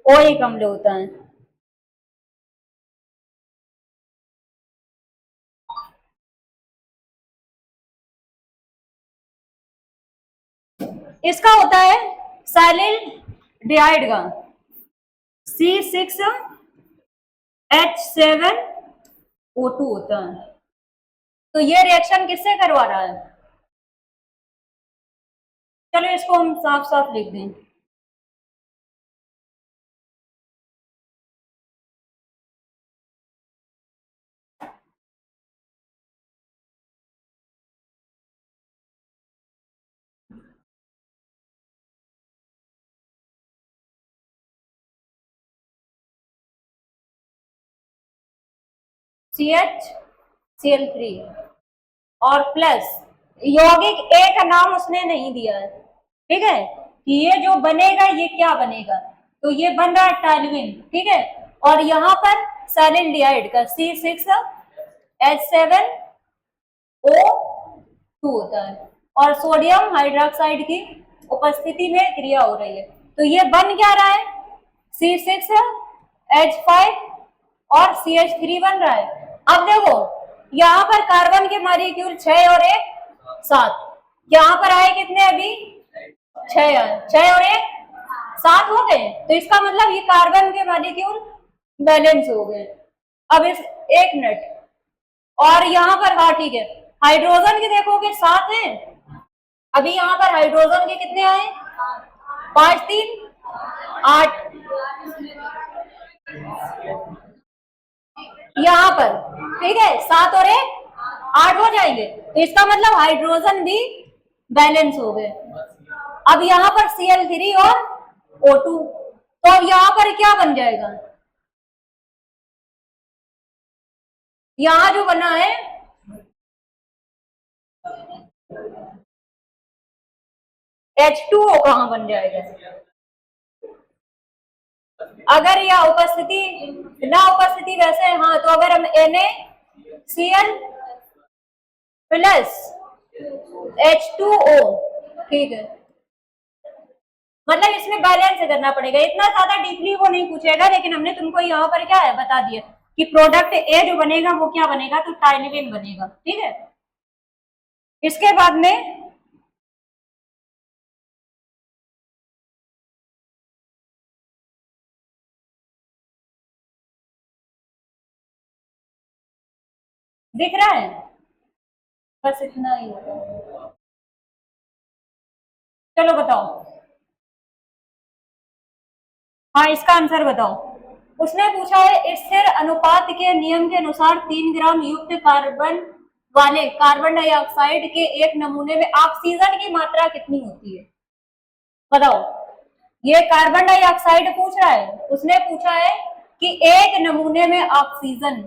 ओइक अम्ल होता है। इसका होता है सैलिल्डिहाइड का C6H7O2 होता है। तो ये रिएक्शन किससे करवा रहा है, चलो इसको हम साफ साफ लिख दें, CHCl3 और प्लस यौगिक ए का नाम उसने नहीं दिया है, ठीक है, कि ये जो बनेगा ये क्या बनेगा, तो ये बन रहा है टाइलविन, ठीक है। और यहाँ पर सैलिल्डिहाइड का C6H7O2 होता है और सोडियम हाइड्रोक्साइड की उपस्थिति में क्रिया हो रही है। तो ये बन क्या रहा है, C6H5 और CH3 बन रहा है। अब देखो यहाँ पर कार्बन के मॉलिक्यूल 6 और 1 7, यहाँ पर आए कितने, अभी 6 आए, 6 और 1 7 हो गए। तो इसका मतलब ये कार्बन के मॉलिक्यूल बैलेंस हो गए। अब इस एक मिनट, और यहाँ पर हाँ ठीक है, हाइड्रोजन के देखोगे 7 हैं, अभी यहाँ पर हाइड्रोजन के कितने आए, 5 3 8, यहाँ पर ठीक है 7 और 1 8 हो जाएंगे। तो इसका मतलब हाइड्रोजन भी बैलेंस हो गए। अब यहाँ पर Cl3 और O2, तो अब यहाँ पर क्या बन जाएगा, यहाँ जो बना है H2O कहाँ बन जाएगा, अगर यह उपस्थिति ना उपस्थिति वैसे, हाँ तो अगर हम NaCl प्लस H2O, ठीक है, मतलब इसमें बैलेंस करना पड़ेगा, इतना ज्यादा डीपली वो नहीं पूछेगा, लेकिन हमने तुमको यहाँ पर क्या है बता दिया कि प्रोडक्ट ए जो बनेगा वो क्या बनेगा, तो टाइलिविन बनेगा, ठीक है। इसके बाद में दिख रहा है, बस इतना ही होता है। चलो बताओ। हाँ, इसका आंसर बताओ। उसने पूछा है स्थिर अनुपात के नियम के अनुसार 3 ग्राम युक्त कार्बन वाले कार्बन डाइऑक्साइड के एक नमूने में ऑक्सीजन की मात्रा कितनी होती है? बताओ। ये कार्बन डाइऑक्साइड पूछ रहा है, उसने पूछा है कि एक नमूने में ऑक्सीजन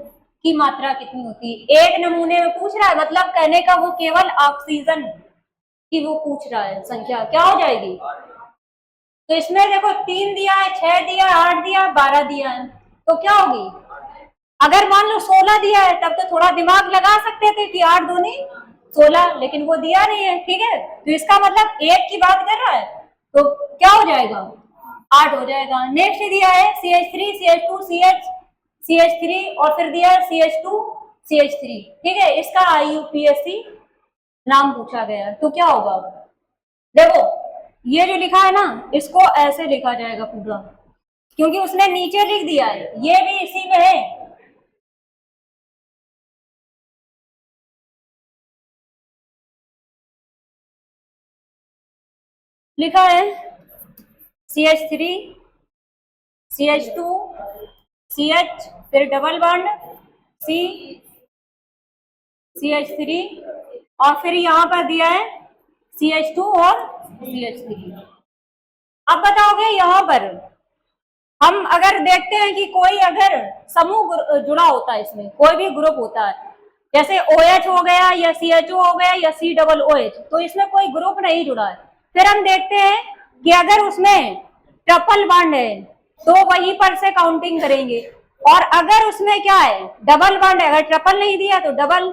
की मात्रा कितनी होती है। एक नमूने में पूछ रहा है, मतलब कहने का वो केवल ऑक्सीजन की वो पूछ रहा है संख्या, क्या हो जाएगी? तो इसमें देखो 3 दिया है, 6 दिया, 8 दिया, 12 दिया है, तो क्या होगी? अगर मान लो 16 दिया है तब तो थोड़ा दिमाग लगा सकते थे कि 8 दूनी 16, लेकिन वो दिया नहीं है। ठीक है, तो इसका मतलब एक की बात कर रहा है, तो क्या हो जाएगा? 8 हो जाएगा। नेक्स्ट दिया है CH3 CH2 CH CH3 और फिर दिया है CH2 CH3। ठीक है, इसका IUPAC नाम पूछा गया है, तो क्या होगा? देखो ये जो लिखा है ना, इसको ऐसे लिखा जाएगा पूरा, क्योंकि उसने नीचे लिख दिया है, ये भी इसी में है। लिखा है CH3 CH2 CH, फिर डबल बॉन्ड C CH3 और फिर यहाँ पर दिया है CH2 और CH3। अब बताओगे यहाँ पर हम अगर देखते हैं कि कोई अगर समूह जुड़ा होता है, इसमें कोई भी ग्रुप होता है, जैसे OH हो गया या CHO हो गया या COOH, तो इसमें कोई ग्रुप नहीं जुड़ा है। फिर हम देखते हैं कि अगर उसमें ट्रिपल बॉन्ड है तो वहीं पर से काउंटिंग करेंगे, और अगर उसमें क्या है, डबल बॉन्ड है, अगर ट्रिपल नहीं दिया तो डबल,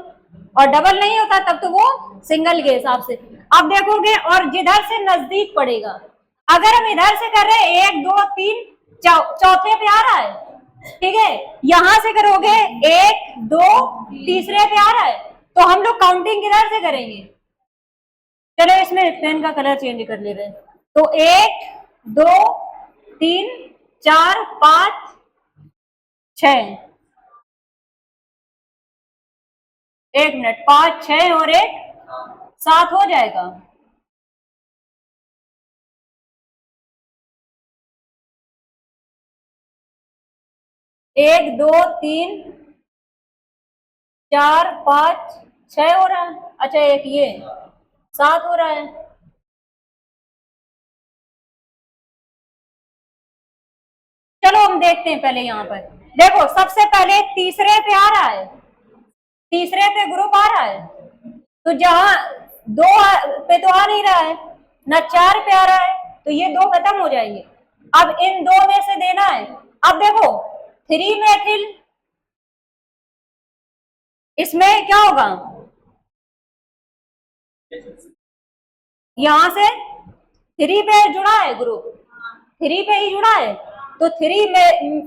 और डबल नहीं होता तब तो वो सिंगल के हिसाब से। अब देखोगे और जिधर से नजदीक पड़ेगा, अगर हम इधर से कर रहे हैं 1 2 3 चौथे पे आ रहा है, ठीक है, यहां से करोगे 1 2 तीसरे पे आ रहा है, तो हम लोग काउंटिंग किधर से करेंगे? चलो इसमें पेन का कलर चेंज कर ले रहे हैं, तो 1 2 3 4 5 6, 1 मिनट, 5 6 और 1 7 हो जाएगा। एक दो तीन 4 5 6 हो रहा है, अच्छा एक ये 7 हो रहा है। चलो हम देखते हैं पहले, यहाँ पर देखो सबसे पहले तीसरे पे आ रहा है, तीसरे पे ग्रुप आ रहा है, तो जहां 2 पे तो आ नहीं रहा है ना, 4 पे आ रहा है, तो ये 2 खत्म हो जाएंगे। अब इन 2 में से देना है। अब देखो 3 मेथिल, इसमें क्या होगा, यहां से 3 पे जुड़ा है ग्रुप, 3 पे ही जुड़ा है, तो 3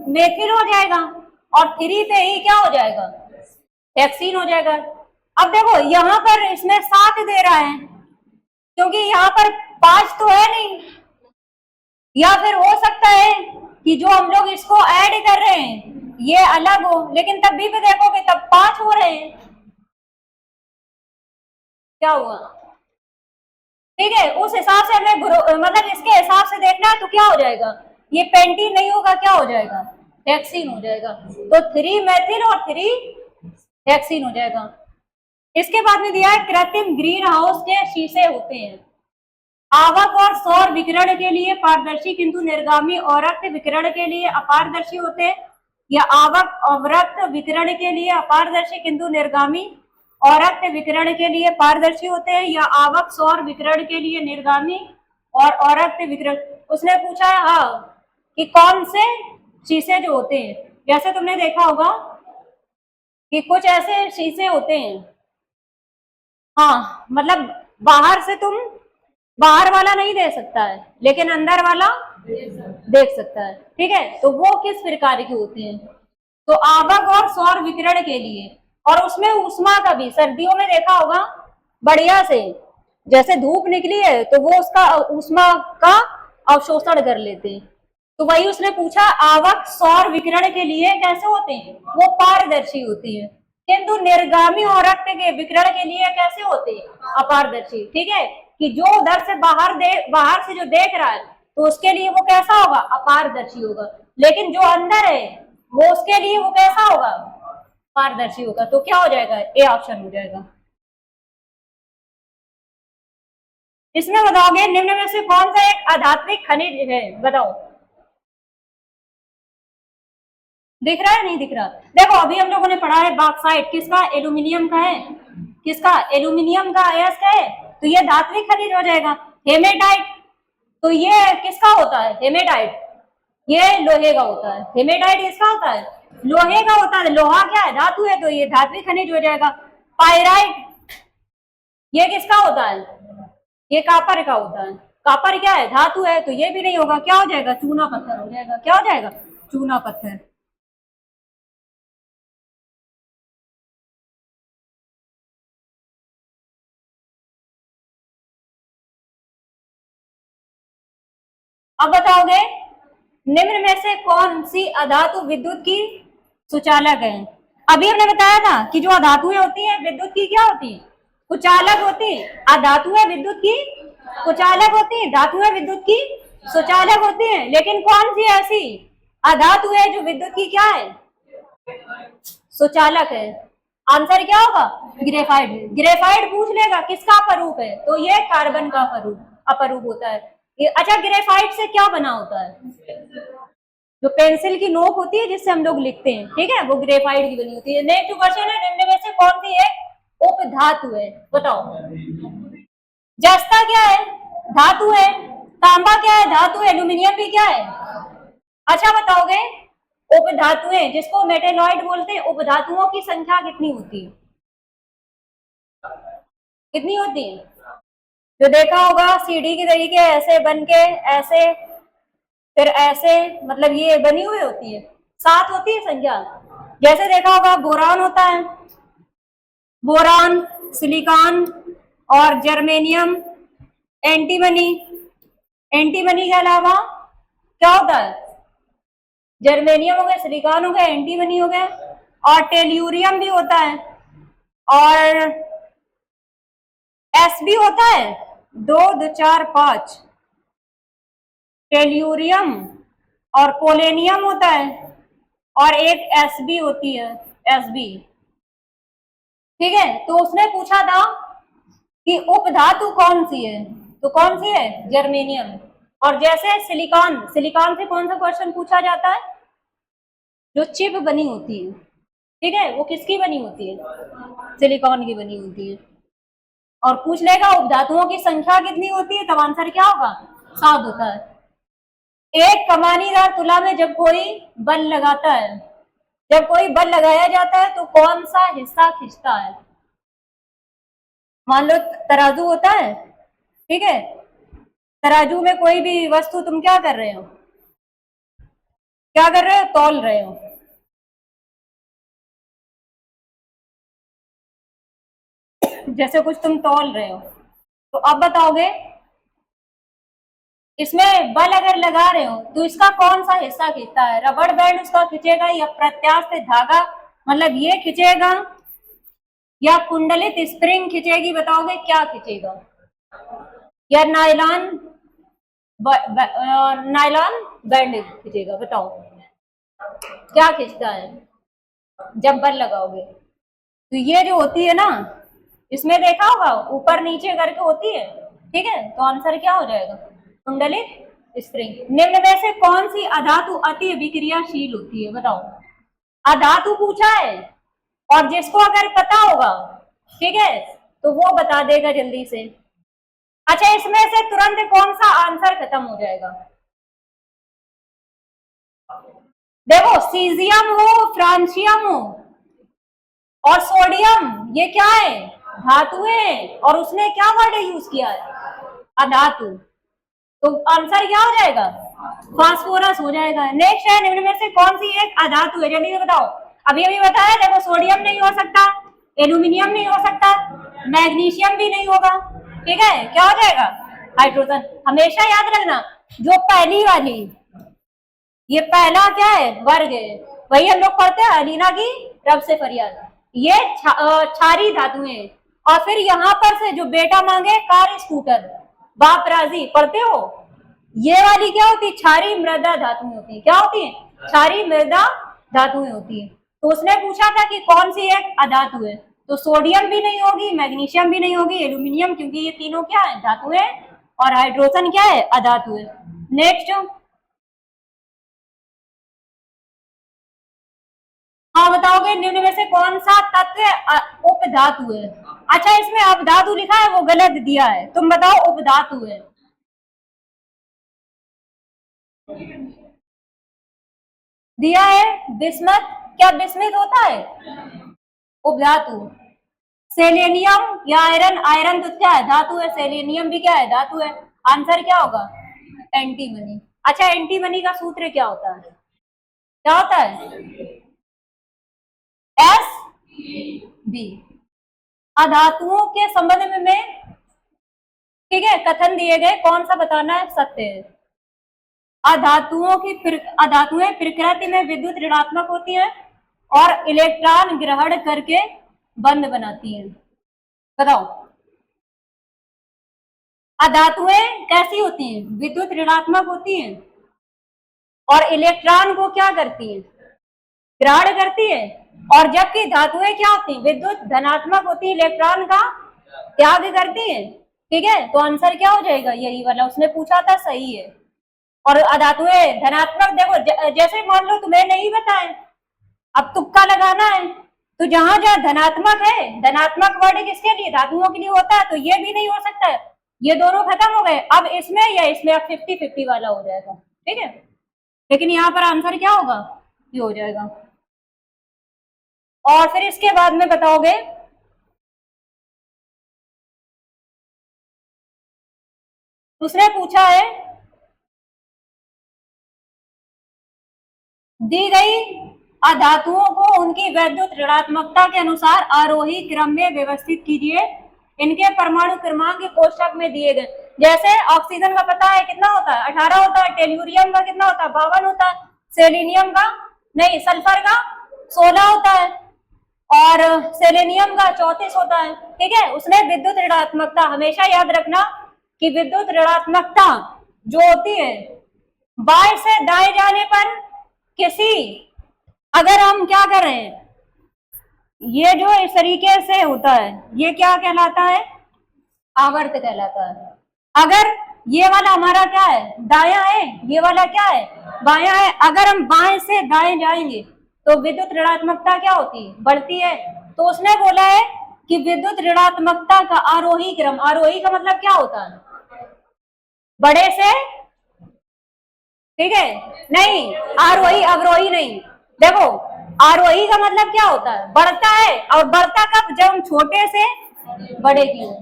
मेथिल हो जाएगा, और 3 पे ही क्या हो जाएगा, हेक्सीन हो जाएगा। अब देखो यहाँ पर इसमें 7 दे रहा है, क्योंकि यहाँ पर 5 तो है नहीं, या फिर हो सकता है कि जो हम लोग इसको ऐड कर रहे हैं ये अलग हो, लेकिन तब भी देखोगे तब 5 हो रहे हैं, क्या हुआ? ठीक है, उस हिसाब से हमें मतलब इसके हिसाब से देखना है, तो क्या हो जाएगा, ये पेंटीन नहीं होगा, क्या हो जाएगा, हेक्सीन हो जाएगा। तो 3 मेथिल और 3 हेक्सीन हो जाएगा। इसके बाद में दिया है कृत्रिम ग्रीन हाउस के शीशे होते हैं आवक और सौर विकिरण के लिए पारदर्शी किंतु निर्गामी और रक्त विकिरण के लिए अपारदर्शी होते हैं, या आवक और रक्त विकिरण के लिए अपारदर्शी किंतु निर्गामी और रक्त विकिरण के लिए पारदर्शी होते हैं, या आवक सौर विकिरण के लिए निर्गामी और रक्त विकिरण। उसने पूछा है हाँ कि कौन से शीशे जो होते हैं, जैसे तुमने देखा होगा कि कुछ ऐसे शीशे होते हैं, हाँ मतलब बाहर से तुम बाहर वाला नहीं दे सकता है, लेकिन अंदर वाला देख सकता है। ठीक है, तो वो किस प्रकार के होते हैं, तो आवक और सौर विकिरण के लिए, और उसमें ऊष्मा का भी, सर्दियों में देखा होगा बढ़िया से, जैसे धूप निकली है तो वो उसका ऊष्मा का अवशोषण कर लेते हैं, तो वही उसने पूछा आवक सौर विकिरण के लिए कैसे होते हैं, वो पारदर्शी होती है। किंतु निर्गामी और रक्त के विकिरण के लिए कैसे होते हैं? अपारदर्शी। ठीक है, कि जो उधर से बाहर से जो देख रहा है तो उसके लिए वो कैसा होगा? अपारदर्शी होगा। लेकिन जो अंदर है वो उसके लिए वो कैसा होगा? पारदर्शी होगा। तो क्या हो जाएगा? ए ऑप्शन हो जाएगा। इसमें बताओगे निम्न में से कौन सा एक आधात्मिक खनिज है? बताओ, दिख रहा है नहीं दिख रहा? देखो अभी हम लोगों ने पढ़ा है बॉक्साइट किसका? एल्यूमिनियम का है। किसका? एल्यूमिनियम का, अयस्क है। तो ये धात्विक खनिज हो जाएगा। हेमेटाइट, तो ये किसका होता है? हेमेटाइट ये लोहे का होता है। हेमेटाइट किसका होता है? लोहे का होता है। लोहा क्या है? धातु है, तो ये धात्विक खनिज हो जाएगा। पायराइट ये किसका होता है? ये कापर का होता है। कापर क्या है? धातु है, तो ये भी नहीं होगा। क्या हो जाएगा? चूना पत्थर हो जाएगा। क्या हो जाएगा? चूना पत्थर। अब बताओगे निम्न में से कौन सी अधातु विद्युत की सुचालक है? अभी हमने बताया था कि जो अधातुएं होती हैं विद्युत की क्या होती है? कुचालक होती है। अधातुएं विद्युत की कुचालक होती है, धातुएं विद्युत की सुचालक होती हैं। लेकिन कौन सी ऐसी अधातु है जो विद्युत की क्या है? सुचालक है। आंसर क्या होगा? ग्रेफाइट। ग्रेफाइट पूछ लेगा किसका अपरूप है, तो ये कार्बन का अपरूप होता है। अच्छा, ग्रेफाइट से क्या बना होता है? जो पेंसिल की नोक होती है जिससे हम लोग लिखते हैं, ठीक है, वो ग्रेफाइट की बनी होती है। नेक्स्ट क्वेश्चन है निम्न में से कौन सी है उपधातु है? बताओ। जस्ता क्या है? धातु है। तांबा क्या है? धातु है। एल्यूमिनियम भी क्या है? अच्छा बताओगे उपधातुएं जिसको मेटेलॉइड बोलते हैं, उपधातुओं की संख्या कितनी होती है? कितनी होती है? जो देखा होगा सीढ़ी के तरीके ऐसे बन के ऐसे फिर ऐसे, मतलब ये बनी हुई होती है। 7 होती है संख्या। जैसे देखा होगा बोरान होता है, बोरान, सिलिकॉन और जर्मेनियम, एंटीमनी। एंटीमनी के अलावा क्या होता है? जर्मेनियम हो गया, सिलिकॉन हो गया, एंटीमनी हो गया, और टेल्यूरियम भी होता है, और एस भी होता है। 2 2 4 5 टेल्यूरियम और पोलेनियम होता है, और एक एस बी होती है, एस बी। ठीक है, तो उसने पूछा था कि उपधातु कौन सी है, तो कौन सी है? जर्मेनियम। और जैसे सिलिकॉन, सिलिकॉन से कौन सा क्वेश्चन पूछा जाता है? जो चिप बनी होती है, ठीक है, वो किसकी बनी होती है? सिलिकॉन की बनी होती है। और पूछ लेगा उपधातुओं की संख्या कितनी होती है, तब आंसर क्या होगा? 7 होता है। एक कमानीदार तुला में जब कोई बल लगाता है, जब कोई बल लगाया जाता है तो कौन सा हिस्सा खिंचता है? मान लो तराजू होता है, ठीक है, तराजू में कोई भी वस्तु तुम क्या कर रहे हो? क्या कर रहे हो? तौल रहे हो। जैसे कुछ तुम तौल रहे हो, तो अब बताओगे इसमें बल अगर लगा रहे हो तो इसका कौन सा हिस्सा खींचता है? रबड़ बैंड उसका खींचेगा, या प्रत्यास्थ धागा मतलब ये खींचेगा, या कुंडलित स्प्रिंग खींचेगी? बताओगे क्या खींचेगा? या नायलॉन नायलॉन बैंड खींचेगा? बताओ क्या खींचता है जब बल लगाओगे? तो ये जो होती है ना, इसमें देखा होगा ऊपर नीचे करके होती है, ठीक है, तो आंसर क्या हो जाएगा? कुंडलित स्प्रिंग। निम्न में से कौन सी अधातु अति विक्रियाशील होती है? बताओ। अधातु पूछा है, और जिसको अगर पता होगा, ठीक है, तो वो बता देगा जल्दी से। अच्छा, इसमें से तुरंत कौन सा आंसर खत्म हो जाएगा? देखो, सीजियम हो, फ्रांसियम हो और सोडियम, ये क्या है? धातुएं। और उसने क्या वर्ड यूज किया है? अधातु। तो आंसर क्या हो जाएगा? फास्फोरस हो जाएगा। नेक्स्ट है निम्न में से कौन सी एक अधातु है? जल्दी से बताओ। अभी अभी बताया, देखो सोडियम नहीं हो सकता, एल्यूमिनियम नहीं हो सकता, मैग्नीशियम भी नहीं होगा, ठीक है, क्या हो जाएगा? हाइड्रोजन। हमेशा याद रखना, जो पहली वाली, ये पहला क्या है? वर्ग है, वही हम लोग पढ़ते हैं अलीना की रब से फरियाद, ये क्षारी धातुएं। और फिर यहाँ पर से जो बेटा मांगे कार स्कूटर बाप राजी, पढ़ते हो? ये वाली क्या होती है? क्षारी मृदा धातुएं होती है। क्या होती है? क्षारी मृदा धातुएं होती है। तो उसने पूछा था कि कौन सी एक अधातु है, तो सोडियम भी नहीं होगी, मैग्नीशियम भी नहीं होगी, एल्यूमिनियम, क्योंकि ये तीनों क्या है? धातुएं। और हाइड्रोजन क्या है? अधातु है। नेक्स्ट, हाँ बताओगे निम्न में से कौन सा तत्व उपधातु है? अच्छा, इसमें अपधातु लिखा है, वो गलत दिया है, तुम बताओ उपधातु है। दिया है बिस्मथ। क्या बिस्मित होता है? उपधातु। सेलेनियम या आयरन, आयरन तो क्या है? धातु है। सेलेनियम भी क्या है? धातु है। आंसर क्या होगा? एंटीमनी। अच्छा, एंटीमनी का सूत्र क्या होता है? क्या होता है? S B. अधातुओं के संबंध में ठीक है कथन दिए गए, कौन सा बताना है? सत्य है। अधातुएं प्रकृति में विद्युत ऋणात्मक होती हैं और इलेक्ट्रॉन ग्रहण करके बंद बनाती हैं। बताओ, अधातुएं कैसी होती हैं? विद्युत ऋणात्मक होती हैं और इलेक्ट्रॉन को क्या करती हैं? ग्रहण करती है। और जबकि धातुएं क्या होती हैं? विद्युत धनात्मक होती है, इलेक्ट्रॉन का त्याग करती है। ठीक है, तो आंसर क्या हो जाएगा? यही वाला उसने पूछा था, सही है। और अधातुएं धनात्मक, देखो जैसे मान लो तुम्हें नहीं बताए, अब तुक्का लगाना है, तो जहां जहां धनात्मक है, धनात्मक वर्ड किसके लिए? धातुओं के लिए होता है, तो ये भी नहीं हो सकता है। ये दोनों खत्म हो गए, अब इसमें या इसमें, अब 50-50 वाला हो जाएगा। ठीक है, लेकिन यहाँ पर आंसर क्या होगा? ये हो जाएगा। और फिर इसके बाद में बताओगे, उसने पूछा है दी गई अधातुओं को उनकी वैद्युत ऋणात्मकता के अनुसार आरोही क्रम में व्यवस्थित कीजिए। इनके परमाणु क्रमांक कोष्ठक में दिए गए। जैसे ऑक्सीजन का पता है कितना होता है? 18 होता है। टेल्यूरियम का कितना होता है? 52 होता है। सेलेनियम का नहीं, सल्फर का 16 होता है और सेलेनियम का 34 होता है। ठीक है, उसने विद्युत ऋणात्मकता, हमेशा याद रखना कि विद्युत ऋणात्मकता जो होती है बाएं से दाएं जाने पर किसी, अगर हम क्या कर रहे हैं, ये जो इस तरीके से होता है, ये क्या कहलाता है? आवर्त कहलाता है। अगर ये वाला हमारा क्या है? दाया है, ये वाला क्या है? बाया है। अगर हम बाएं से दाएं जाएंगे तो विद्युत ऋणात्मकता क्या होती है? बढ़ती है। तो उसने बोला है कि विद्युत ऋणात्मकता का आरोही क्रम, आरोही का मतलब क्या होता है? बड़े से, ठीक है, नहीं आरोही अवरोही नहीं। देखो, आरोही का मतलब क्या होता है? बढ़ता है। और बढ़ता कब? जब हम छोटे से बड़े की हो।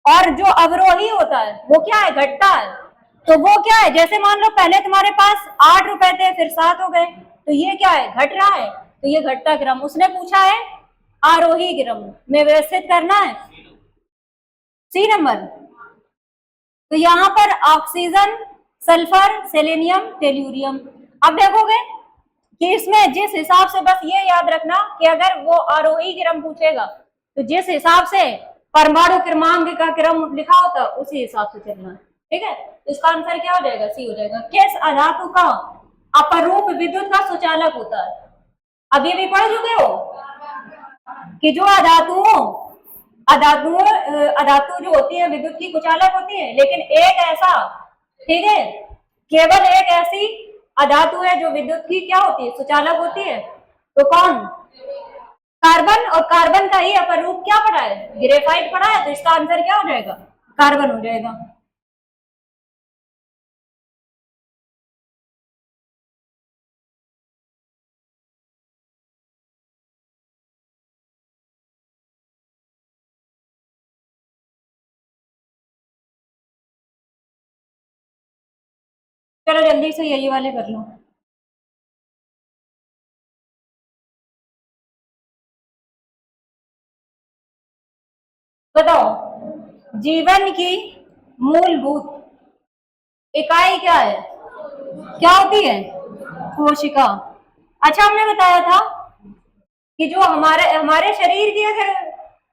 और जो अवरोही होता है वो क्या है? घटता है। तो वो क्या है? जैसे मान लो पहले तुम्हारे पास 8 रुपए थे, फिर 7 हो गए, तो ये क्या है? घट रहा है। तो ये घटता क्रम उसने पूछा है, आरोही क्रम में व्यवस्थित करना है। C number. तो यहाँ पर ऑक्सीजन, सल्फर, सेलेनियम, टेल्यूरियम। अब देखोगे कि इसमें जिस हिसाब से, बस ये याद रखना कि अगर वो आरोही क्रम पूछेगा तो जिस हिसाब से परमाणु क्रमांक का क्रम लिखा होता है उसी हिसाब से चलना है। ठीक है, तो इसका आंसर क्या हो जाएगा? सी हो जाएगा। किस अधातु का अपरूप विद्युत का सुचालक होता है? अभी भी पढ़ चुके हो कि जो अधातु जो होती है विद्युत की कुचालक होती है, लेकिन एक ऐसा, ठीक है, केवल एक ऐसी अधातु है जो विद्युत की क्या होती है? सुचालक होती है। तो कौन? कार्बन। और कार्बन का ही अपरूप क्या पढ़ा है? ग्रेफाइट पढ़ा है। तो इसका आंसर क्या हो जाएगा? कार्बन हो जाएगा। चलो जल्दी से यही वाले कर लो। बताओ, जीवन की मूलभूत इकाई क्या है? क्या होती है? कोशिका। अच्छा, हमने बताया था कि जो हमारे हमारे शरीर की अगर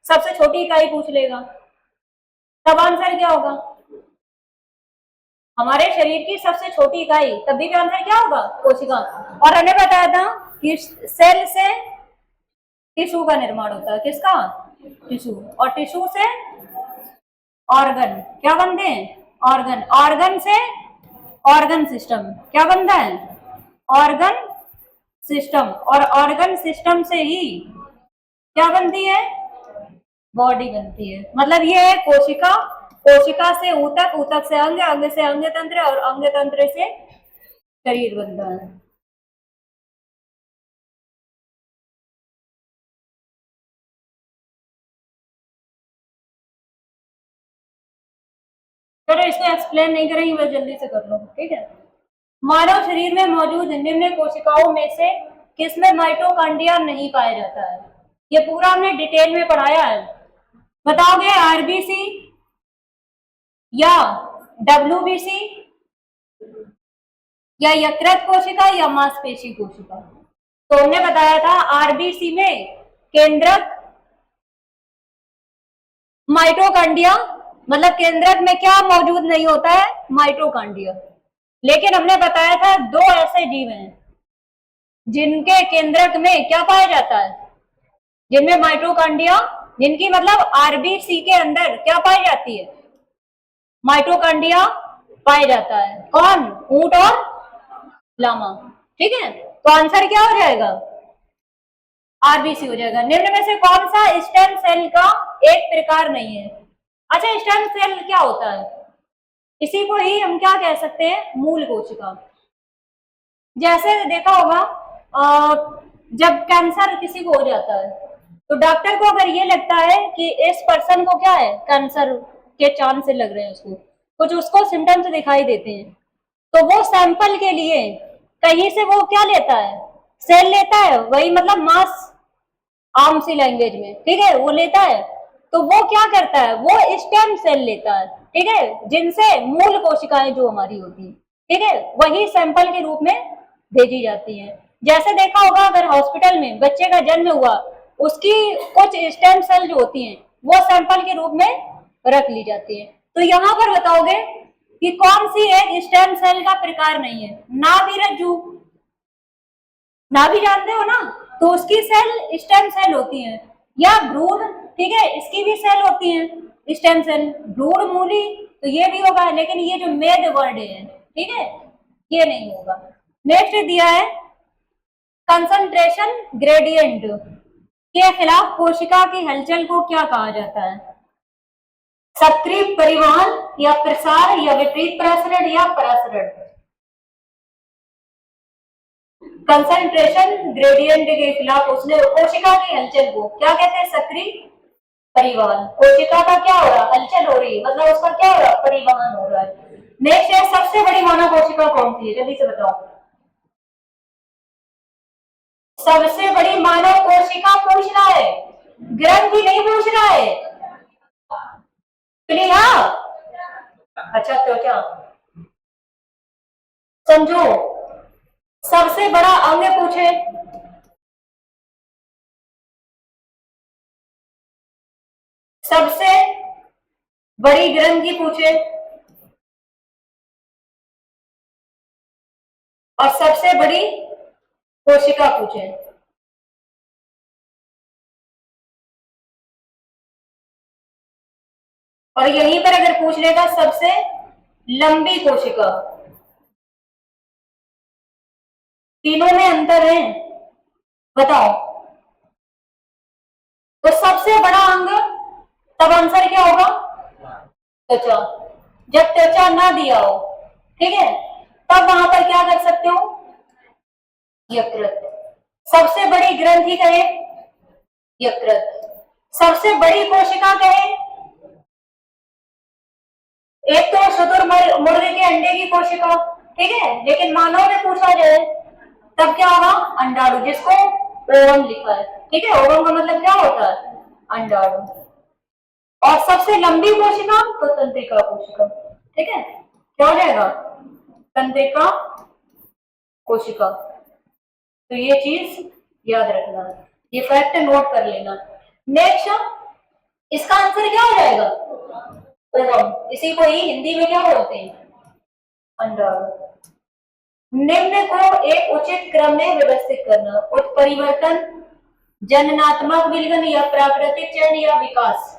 सबसे छोटी इकाई पूछ लेगा तब आंसर क्या होगा? हमारे शरीर की सबसे छोटी इकाई, तभी भी आंसर क्या होगा? कोशिका। और हमने बताया था कि सेल से टिश्यू का निर्माण होता है। किसका? टिश्यू। और टिश्यू से ऑर्गन। क्या बनते हैं? ऑर्गन। ऑर्गन से ऑर्गन सिस्टम। क्या बनता है? Organ system. और ऑर्गन सिस्टम से ही क्या बनती है? बॉडी बनती है। मतलब ये है कोशिका, कोशिका से ऊतक, ऊतक से अंग, अंग से अंग तंत्र और अंग तंत्र से शरीर बनता है। चलो इसको एक्सप्लेन नहीं करेंगे, बस जल्दी से कर लो, ठीक है। मानव शरीर में मौजूद निम्न कोशिकाओं में से किसमें माइटोकॉन्ड्रिया नहीं पाया जाता है? ये पूरा हमने डिटेल में पढ़ाया है। बताओगे आरबीसी या डब्ल्यूबीसी या यकृत कोशिका या मांसपेशी कोशिका? तो हमने बताया था आरबीसी में केंद्रक माइटोकॉन्ड्रिया, मतलब केंद्रक में क्या मौजूद नहीं होता है? माइटोकॉन्ड्रिया। लेकिन हमने बताया था दो ऐसे जीव हैं जिनके केंद्रक में क्या पाया जाता है? जिनमें माइटोकॉन्ड्रिया, जिनकी मतलब आरबीसी के अंदर क्या पाई जाती है? माइटोकॉन्ड्रिया पाया जाता है। कौन? ऊंट और लामा। ठीक है, तो आंसर क्या हो जाएगा? आरबीसी हो जाएगा। निम्न में से कौन सा स्टेम सेल का एक प्रकार नहीं है? अच्छा, स्टेम सेल क्या होता है? इसी को ही हम क्या कह सकते हैं? मूल कोशिका। जैसे देखा होगा जब कैंसर किसी को हो जाता है तो डॉक्टर को अगर ये लगता है कि इस पर्सन को क्या है, कैंसर के चांस लग रहे हैं, उसको कुछ उसको सिम्टम्स दिखाई देते हैं, तो वो सैंपल के लिए कहीं से वो क्या लेता है? सेल लेता है, वही मतलब मास, आम सी लैंग्वेज में, ठीक है, वो लेता है। तो वो क्या करता है? वो स्टेम सेल लेता है, ठीक है, जिनसे मूल कोशिकाएं जो हमारी होती है, ठीक है, वही सैंपल के रूप में भेजी जाती है। जैसे देखा होगा अगर हॉस्पिटल में बच्चे का जन्म हुआ, उसकी कुछ स्टेम सेल जो होती हैं वो सैंपल के रूप में रख ली जाती है। तो यहाँ पर बताओगे कि कौन सी एक स्टेम सेल का प्रकार नहीं है? नाभिरज्जु, नाभि जानते हो ना, तो उसकी सेल स्टेम सेल होती है। या भ्रूण, ठीक है, इसकी भी सेल होती है स्टेम सेल। भ्रूण मूली, तो ये भी होगा, लेकिन ये जो मेद वर्ड है, ठीक है, ये नहीं होगा। नेक्स्ट दिया है कंसंट्रेशन ग्रेडियंट के खिलाफ कोशिका की हलचल को क्या कहा जाता है? सक्रिय परिवहन या प्रसार या विपरीत प्रसरण या प्रसरण? कंसंट्रेशन ग्रेडियंट के खिलाफ उसने कोशिका की हलचल को क्या कहते हैं? सक्रिय परिवहन। कोशिका का क्या हो रहा है? हलचल हो रही है, मतलब उसका क्या हो रहा है? परिवहन हो रहा है। नेक्स्ट है सबसे बड़ी मानव कोशिका कौन सी है? जल्दी से बताओ। सबसे बड़ी मानव कोशिका पूछ रहा है, ग्रंथि नहीं पूछ रहा है। प्लीहा। अच्छा, तो क्या समझो, सबसे बड़ा अंग पूछे, सबसे बड़ी ग्रंथि पूछे, और सबसे बड़ी कोशिका पूछे। और यहीं पर अगर पूछ लेगा सबसे लंबी कोशिका, तीनों में अंतर है, बताओ। तो सबसे बड़ा अंग, तब आंसर क्या होगा? त्वचा। जब त्वचा ना दिया हो, ठीक है, तब वहां पर क्या कर सकते हो? यकृत। सबसे बड़ी ग्रंथि कहे, यकृत। सबसे बड़ी कोशिका कहे, एक तो शुतुरमुर्ग के अंडे की कोशिका, ठीक है, लेकिन मानव में पूछा जाए तब क्या होगा? अंडाणु, जिसको ओवम लिखा है, ठीक है। ओवम का मतलब क्या होता है? अंडाणु। और सबसे लंबी कोशिका तो तंत्रिका कोशिका, ठीक है, क्या हो जाएगा? तंत्रिका कोशिका। तो ये चीज याद रखना है। ये फैक्ट नोट कर लेना। नेक्स्ट, इसका आंसर क्या हो जाएगा? ओवम। इसी को ही हिंदी में क्या बोलते हैं? अंडा। निम्न को एक उचित क्रम में व्यवस्थित करना, उत्परिवर्तन, जननात्मक विलयन या प्राकृतिक चयन या विकास।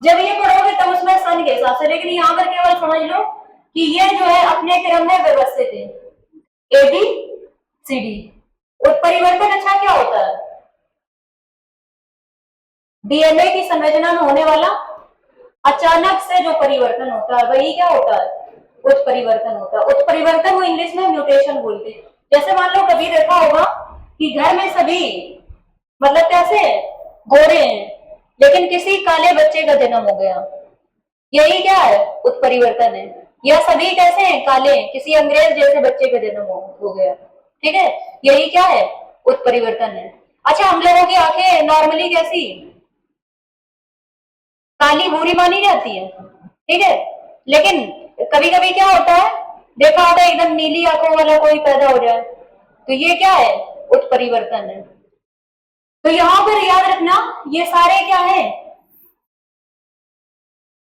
जब ये पढ़ोगे तब उसमें सन के हिसाब से, लेकिन यहाँ पर केवल समझ लो कि ये जो है अपने क्रम में व्यवस्थित है, ए बी सी डी। उत्परिवर्तन अच्छा क्या होता है? डीएनए की संरचना में होने वाला अचानक से जो परिवर्तन होता है वही क्या होता है? उत्परिवर्तन होता है। उत्परिवर्तन को इंग्लिश में म्यूटेशन बोलते हैं। जैसे मान लो कभी देखा होगा कि घर में सभी मतलब कैसे गोरे हैं, लेकिन किसी काले बच्चे का जन्म हो गया, यही क्या है? उत्परिवर्तन है। या सभी कैसे हैं? काले, किसी अंग्रेज जैसे बच्चे का जन्म हो गया, ठीक है, यही क्या है? उत्परिवर्तन है। अच्छा, हम लोगों की आंखें नॉर्मली कैसी? काली भूरी मानी जाती है, ठीक है, लेकिन कभी कभी क्या होता है, देखा होता है एकदम नीली आंखों वाला कोई पैदा हो जाए, तो ये क्या है? उत्परिवर्तन है। तो यहां पर याद रखना ये सारे क्या है?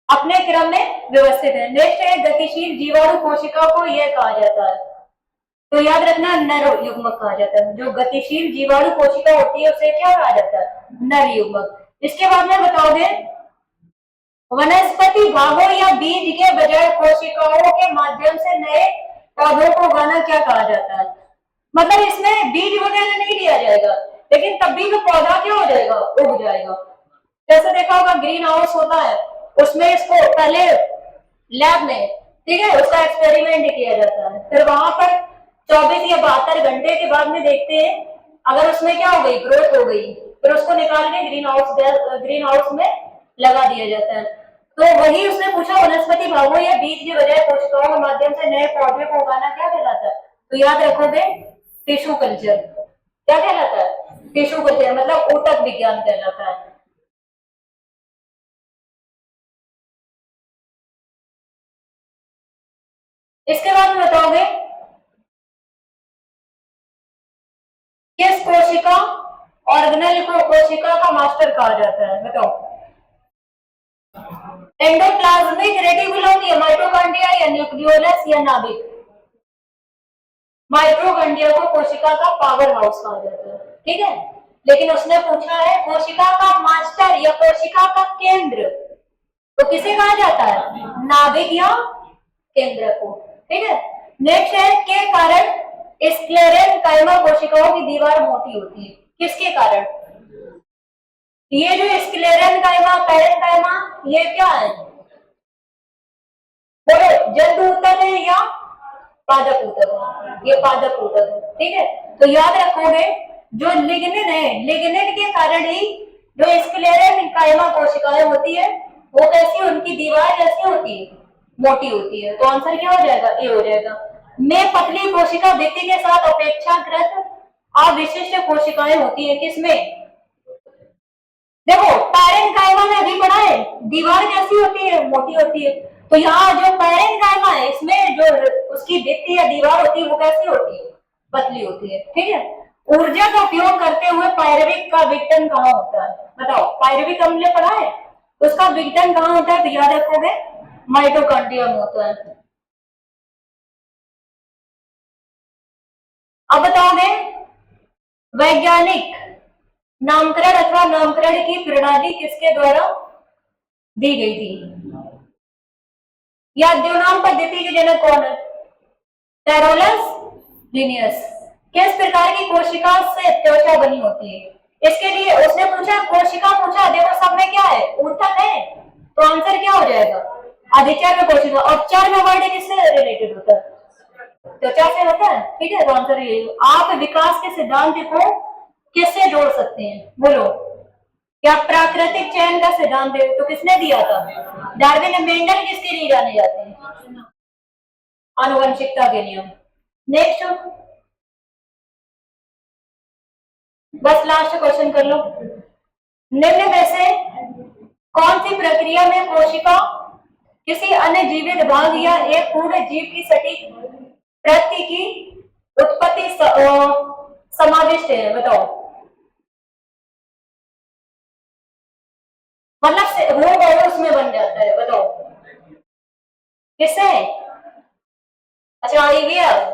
अपने क्रम में व्यवस्थित है। नेक्स्ट है गतिशील जीवाणु कोशिका को यह कहा जाता है, तो याद रखना नर युग्मक कहा जाता है। जो गतिशील जीवाणु कोशिका होती है उसे क्या कहा जाता है? नर युग्मक। इसके बाद में बताओगे वनस्पति भागों या बीज के बजाय कोशिकाओं के माध्यम से नए पौधों को उगाना क्या कहा जाता है? मतलब इसमें बीज वगैरह नहीं दिया जाएगा, लेकिन तब भी वो पौधा क्या हो जाएगा? उग जाएगा। जैसे देखा होगा ग्रीन हाउस होता है, उसमें इसको पहले लैब में, ठीक है, उसका एक्सपेरिमेंट किया जाता है, फिर वहां पर 24 या 72 घंटे के बाद में देखते हैं अगर उसमें क्या हो गई? ग्रोथ हो गई, फिर उसको निकाल के ग्रीन हाउस में लगा दिया जाता है। तो वही उसने पूछा वनस्पति भागों या बीज के बजाय कोशिकाओं के माध्यम से नए पौधे को उगाना क्या कहलाता है? तो याद रखोगे टिश्यू कल्चर। क्या कहलाता है? टिश्यू कल्चर, मतलब ऊतक विज्ञान कहलाता है। इसके बाद में बताओगे किस कोशिका ऑर्गेनेल को कोशिका का मास्टर कहा जाता है? बताओ। एंडोप्लाज्मिक रेटिकुलम या माइटोकॉन्ड्रिया या न्यूक्लियोलस या नाभिक? माइटोकॉन्ड्रिया को कोशिका का पावर हाउस कहा जाता है, ठीक है, लेकिन उसने पूछा है कोशिका का मास्टर या कोशिका का केंद्र, तो किसे कहा जाता है? नाभिक या केंद्र को, ठीक है। नेक्स्ट है के कारण स्क्लेरेनकाइमा कोशिकाओं की दीवार मोटी होती है? किसके कारण? ये जो स्क्लेरेनकाइमा, पैरेन्काइमा, ये क्या है? बोलो, जंतु ऊतक है या पादप ऊतक है? ये पादप ऊतक है, ठीक है। तो याद रखोगे जो लिग्निन है, लिग्निन के कारण ही जो स्क्लेरेनकाइमा कोशिकाएं होती है वो कैसी, उनकी दीवार कैसी होती है? मोटी होती है। तो आंसर क्या हो जाएगा? ए हो जाएगा। में पतली कोशिका भित्ति के साथ अपेक्षाकृत अविशिष्ट कोशिकाएं होती है, किसमें? देखो पैरेन्काइमा में अभी पढ़ा है, दीवार कैसी होती है? मोटी होती है। तो यहाँ जो पैरेन्काइमा है इसमें जो उसकी भित्ति या दीवार होती है वो कैसी होती है? पतली होती है, ठीक है। ऊर्जा का उपयोग करते हुए पायरविक का विघटन कहाँ होता है? बताओ, पायरविक हमने पढ़ा है, उसका विघटन कहाँ होता है? तो याद रखोगे माइटोकॉन्ड्रिया में होता है। अब बताओगे वैज्ञानिक नामकरण अथवा नामकरण की प्रणाली किसके द्वारा दी गई थी? या द्योनाम पद्धति के जनक कौन है? Carolus Linnaeus. किस प्रकार की कोशिका से त्वचा बनी होती है? इसके लिए उसने पूछा, कोशिका पूछा, देखो सब में क्या है? ऊतक है, तो आंसर क्या हो जाएगा? अधिचर में कोशिका। और चर में वर्ड किससे रिलेटेड होता है? त्वचा से होता है, ठीक है। तो आंसर ये। आप विकास के सिद्धांत को किससे जोड़ सकते हैं? बोलो। क्या प्राकृतिक चयन का सिद्धांत तो किसने दिया था? डार्विन ने। मेंडल किसके लिए जाने जाते हैं? आनुवंशिकता के नियम। नेक्स्ट, बस लास्ट क्वेश्चन कर लो। निम्न में से कौन सी प्रक्रिया में कोशिका किसी अन्य जीवित भाग या एक पूर्ण जीव की सटीक प्रति की उत्पत्ति समाविष्ट है? बताओ। मतलब से हो गए उसमें बन जाता है, बताओ किससे? अच्छा आईवीएफ,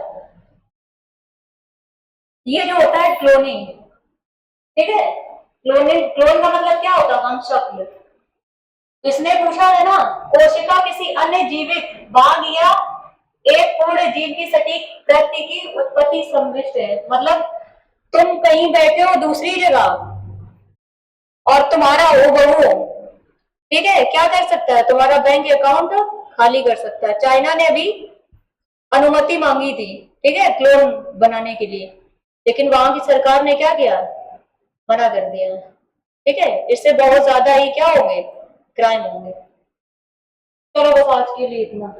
ये जो होता है क्लोनिंग, ठीक है। क्लोनिंग, क्लोन का मतलब क्या होता है? वंशज। इसने पूछा है ना, कोशिका किसी अन्य जीवित भाग या एक पूर्ण जीव की सटीक प्रति की उत्पत्ति संविष्ट है। मतलब तुम कहीं बैठे हो दूसरी जगह और तुम्हारा हूबहू, ठीक है, क्या कर सकता है? तुम्हारा बैंक अकाउंट खाली कर सकता है। चाइना ने अभी अनुमति मांगी थी, ठीक है, क्लोन बनाने के लिए, लेकिन वहां की सरकार ने क्या किया? मना कर दिया। ठीक है, इससे बहुत ज्यादा ही क्या होंगे? क्राइम होंगे। चलो बस आज के लिए इतना।